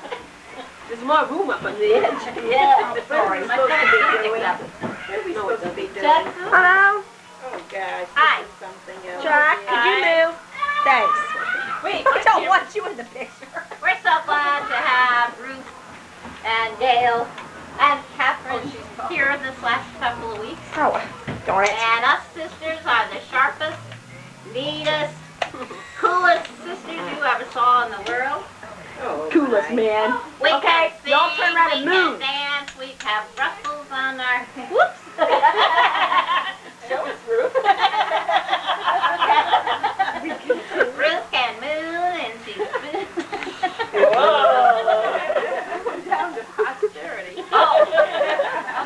There's more room up on the edge. Yeah. Oh, sorry. My friend picked up. What are we supposed to be doing? Chuck? Hello. Oh, gosh. Hi. This is something else. Chuck, could you move? Thanks. Wait, I don't want you in the picture. We're so glad to have Ruth and Gail and Catherine here this last couple of weeks. Oh, darn it. And us sisters are the sharpest, neatest, coolest sisters you ever saw in the world. Coolest man. We Okay, can sing, y'all turn around and we move. can dance, we have ruffles on our... Whoops! Show us, Ruth. Ruth can moon and she's... Down to posterity. Oh,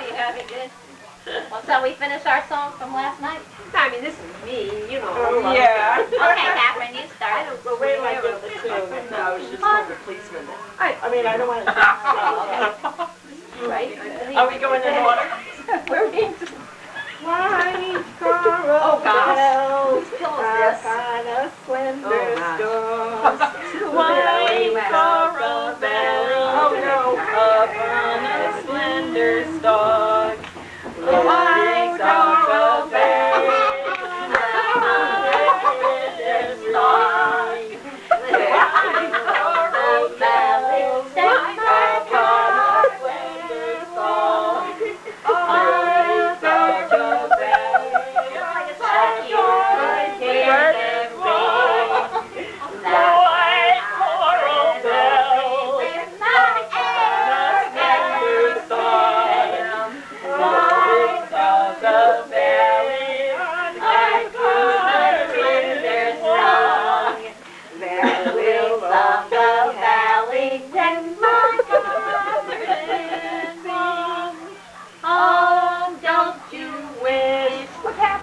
you gotta be good. Well, shall we finish our song from last night? I mean, this is me, you know. Yeah. Okay, Catherine, you start. Well, wait till I get the tune. No, I was just told the policeman that. I mean, I don't want to. Right? Are we going in order? We're being just... White coral bells upon a slender storm. White coral bells, oh no, upon a slender stalk. White coral bells, upon a slender stalk. White coral bells, upon a slender stalk.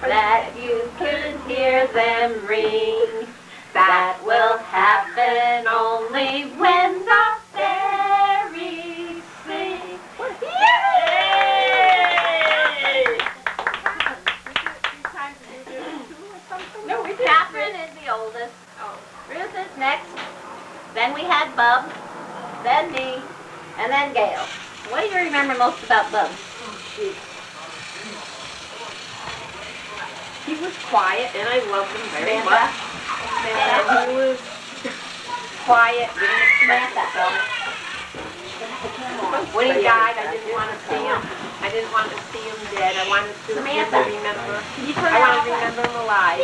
That you can hear them ring. That will happen only when the fairies sing. Yay! No, we did. Catherine is the oldest. Ruth is next. Then we had Bub. Then me. And then Gail. What do you remember most about Bub? He was quiet, and I loved him very Samantha. much. And he was quiet, Samantha. when he died, I didn't want to see him. I didn't want to see him dead. I wanted to Samantha. remember. I want to remember him alive.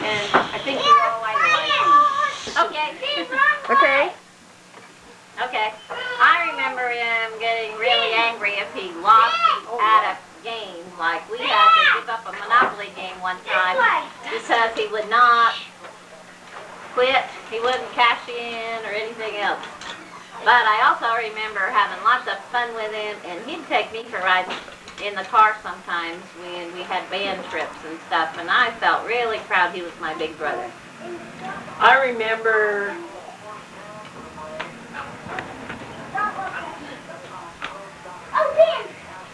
And I think we all idolized Okay. him. Okay. Okay. I remember him getting really angry if he lost at a game. Like we had to give up a Monopoly game one time because he would not quit. He wouldn't cash in or anything else. But I also remember having lots of fun with him, and he'd take me for rides in the car sometimes when we had band trips and stuff, and I felt really proud he was my big brother.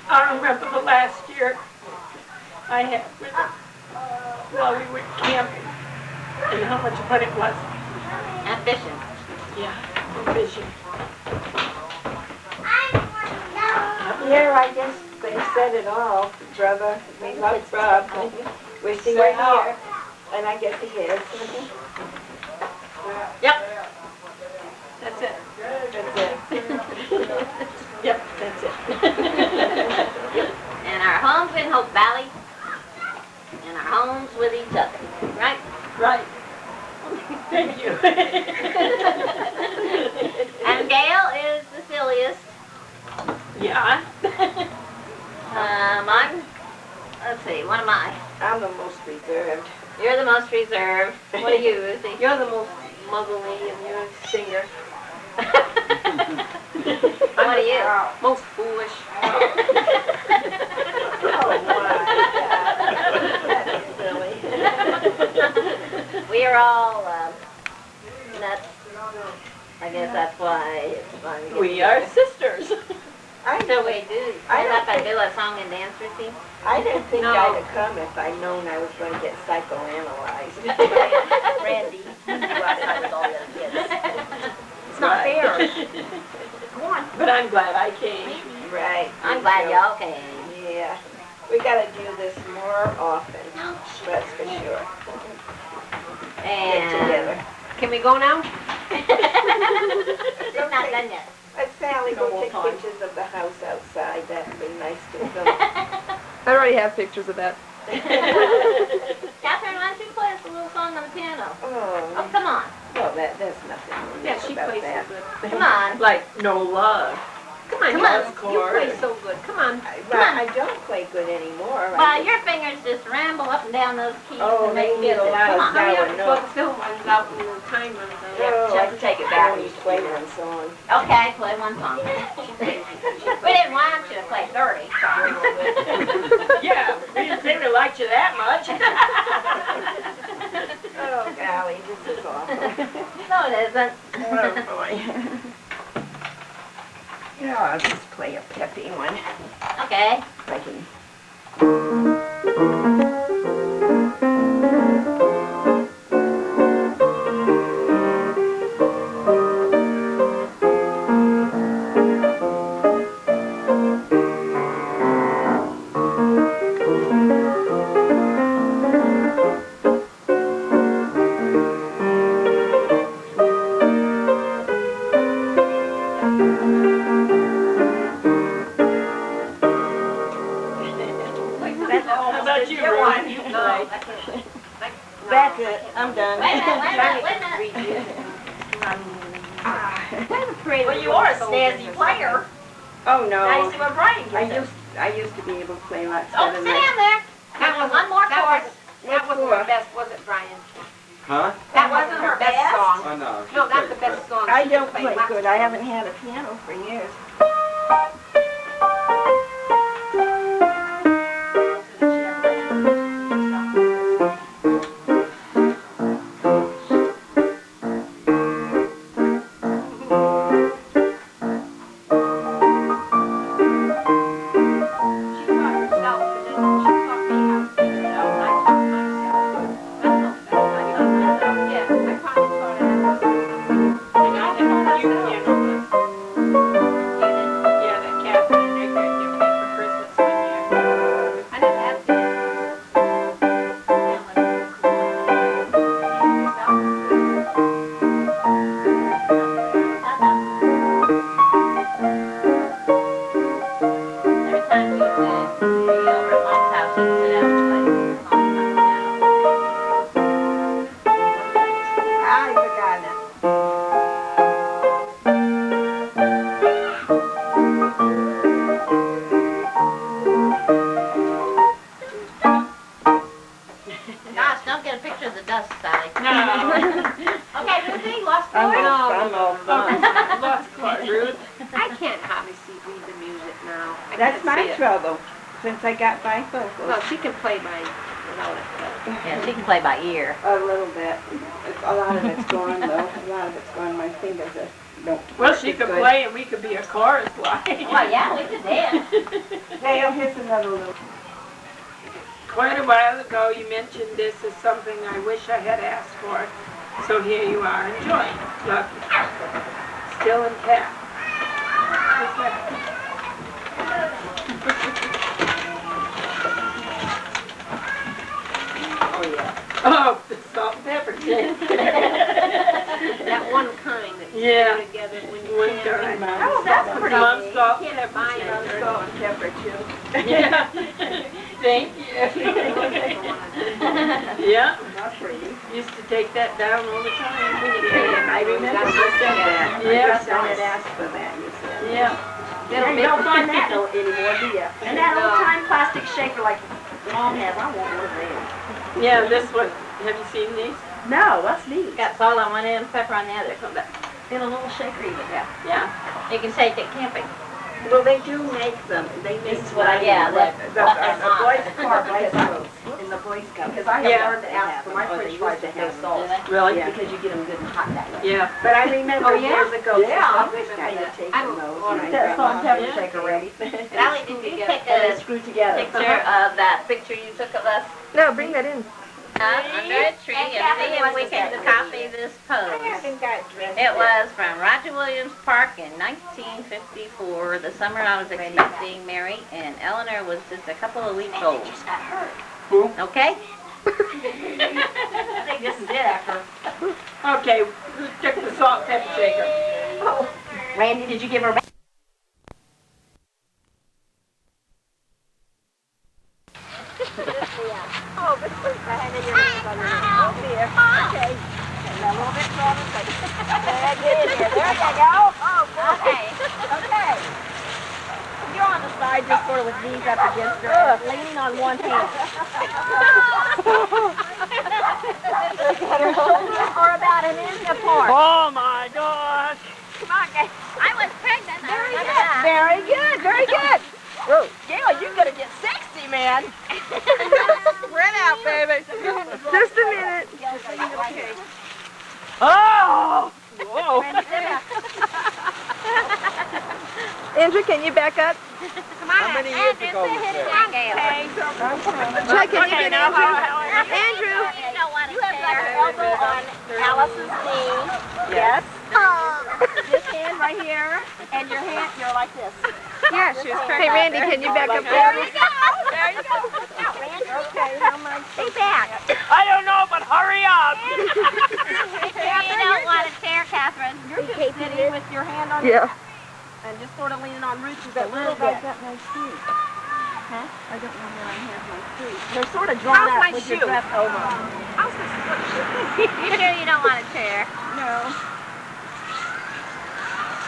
I remember the last year I had with him while we were camping and how much fun it was. And fishing. Yeah, and fishing. Yeah, I guess they said it all, brother. We love Bob. Wish he were here. And I guess he is. Yep. That's it. That's it. Yep, that's it. And our homes in Hope Valley, and our homes with each other, right? Right. Thank you. And Gail is the silliest. Yeah. Let's see, what am I? I'm the most reserved. You're the most reserved. What are you, Ruthie? You're the most muzzle-me, and you're a singer. What are you? Most foolish. Oh, my God. That's silly. We are all nuts. I guess that's why it's fun. to get We are together. sisters. So we do. Stand up and do a song and dance routine. I didn't think No. I'd have come if I'd known I was going to get psychoanalyzed. Randy, last night with all the other kids. It's not fair. But I'm glad I came. Right. I'm glad y'all came. Yeah. We got to do this more often. That's for sure. Get And together. Can we go now? it's not done yet. Let Sally go take pictures of the house outside. That'd be nice to film. I already have pictures of that. Catherine, why don't you play us a little song on the piano? Oh, Oh, come on. oh, about that. There's nothing Yeah, she about plays that. so good. Come on. Like no love. Come on, Come you, on. you play so good. Come on. I don't play good anymore. Well, your fingers just ramble up and down those keys Oh, and make they need a music. lot Come of on. Hurry up no. before the film runs out and the time runs out. Oh, I can take it back when you play one song. Okay, play one song. We didn't want you to play 30 songs. Yeah, we didn't say we liked you that much. Oh, golly, this is awful. No, it isn't. Oh, boy. Yeah, I'll just play a peppy one. Okay. If I can. How about you, Ron? You play. That's it. I'm done. Wait a minute. Well, you are a snazzy player. Oh, no. Now you see what Brian I gets. used to be able to play lots Oh, better sit than down there. That was one more chord. That wasn't her best, was it, Brian? Huh? That wasn't her best song. Oh, no. No, not the best song. I She don't can play lots good. of I songs. haven't had a piano for years. She taught herself, and then she taught me how to sing herself, and I taught myself. Yeah, I probably taught her how to sing. And I did all that You stuff. piano lessons. Yeah, that Catherine and Rick had given me for Christmas one year. I never had piano. Every time we used to be over at Mom's house, she'd sit down and play a long time I forgot it. piano. Gosh, don't get a picture of the dust, Sally. No. Okay, Ruthie, lost I'm chord? all done. Lost chord, Ruth. I can't hardly read the music now. I That's can't see my it. trouble, since I got bifocals. Well, she can play by without it. But Yeah, she can play by ear. A little bit. A lot of it's gone, though. A lot of it's gone. My fingers don't Well, work she as could good. play and we could be a chorus line. Well, yeah, we could dance. Dale, here's another little. Quite a while ago, you mentioned this as something I wish I had asked for. So here you are. Enjoy. Look. Still intact. What's that? Oh, yeah. Oh, the salt and pepper cake. that one kind that you Yeah. put together when you One can't. kind. Oh, that's pretty Mom's neat. salt You and can't pepper buy it. cake. Salt and pepper, too. Yeah. Thank you. Yeah. Not pretty. Used to take that down all the time. I remember you said that. Yeah. I had asked for that, you said. Yeah. Yeah, you don't find that anymore, do you? And that old-time plastic shaker like Mom has, I want one of them. Yeah, this one. Have you seen these? No, what's these? Got salt on one end, pepper on the other. In a little shaker even. Yeah. You can take it camping. Well, they do make them. They make This is what I mine, yeah, but that- the that's not- Boy Scout has those in the Boy Scout. Because I have Yeah. learned to ask for my french fries to have salt. Really? Yeah. Because you get them good and hot that way. Yeah. But I remember Oh, yeah? years ago, Yeah, I I was kind of taking I'm those. on and I That salt and thought, pepper Yeah. shaker ready. Sally, did you take And they a screw together. picture of that picture you took of us No, bring that in. under a tree and see if we can copy this pose? haven't got dressed It was from Roger Williams Park in 1954, the summer I was expecting Mary, and Eleanor was just a couple of weeks old. Who? Okay? I think this is it after. Okay, who took the salt and pepper shaker? Randy, did you give her back? Oh, this was bad. Oh, dear. Okay. a little bit taller. There you go. Oh, Okay. okay. You're on the side, just sort of with knees up against her, leaning on one hand. Your shoulders are about an inch apart. Oh my gosh. Come on, guys. I was pregnant. Very good. Very good. Very good. Whoa, Gail, you're gonna get sexy, man. Spread out, baby. Just a minute. Okay. Oh! Whoa. Andrew, can you back up? Come on, Andrew, say hit it down, Gail. Chuck, can you get Andrew? Andrew, you don't want to You have like an elbow on Alice's knee. Yes. This hand right here, and your hand, you're like this. Yeah, she was Hey, Randy, can you back up There there? you go. There you go. Now, Randy. Okay, how much? stay back. I don't know, but hurry up. Make sure you don't want to tear, Catherine. You're just sitting with your hand on Yeah. and just sort of leaning on Ruth's a little bit. got my feet. Huh? I don't know where I have my feet. They're sort of drawn How's up my with shoe? your dress over. You sure you don't want to tear? No.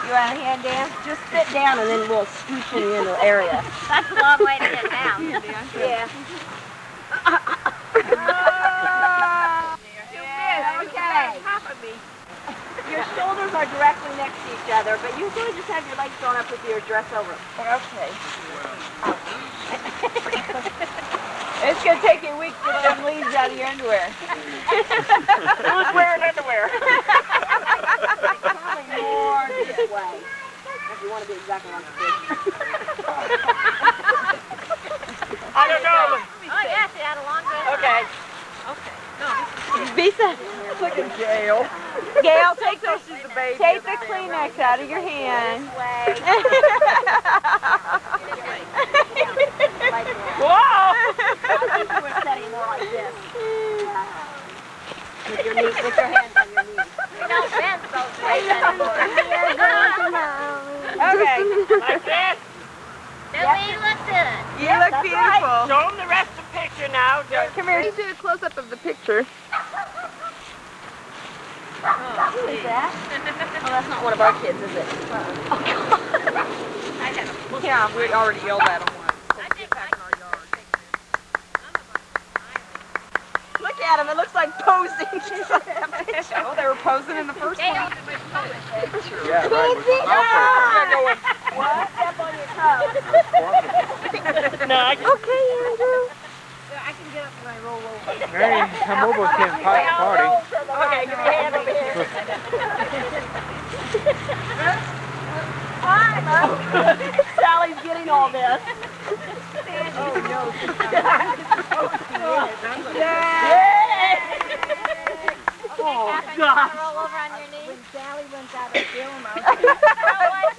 You want a hand dance? Just sit down and then we'll scooch you in the area. That's a long way to get down. Yeah. Okay. Your shoulders are directly next to each other, but you sort of just have your legs drawn up with your dress over. Okay. It's going to take you a week to get them leaves out of your underwear. Who's wearing underwear? Probably more this way, if you want to be exactly like this. I don't know. Oh, yeah, she had a long dress. Okay. Visa. Look at Gail. Gail, take the, baby. take the Kleenex out of your hand. Whoa! We're setting more like this. With your knees, with your hands on your knees. We don't bend those ways anymore. Okay. Like this. Do we look good? You look that's beautiful. Show them the rest of the picture now. Come here. Let's do a close-up of the picture. Who is that? Oh, that's not one of our kids, is it? Yeah, we already yelled at them once. Look at him. It looks like posing. Oh, they were posing in the first one. Yeah, right. With my mouth What? Step on your toe. No, I can. Okay, Andrew. I can get up when I roll over. Mary, come over with Kim party. Okay, give me a hand over here. Hi, Mom. Sally's getting all this. Oh, no. Oh, God. Roll over on your knees. When Sally went out of film, I was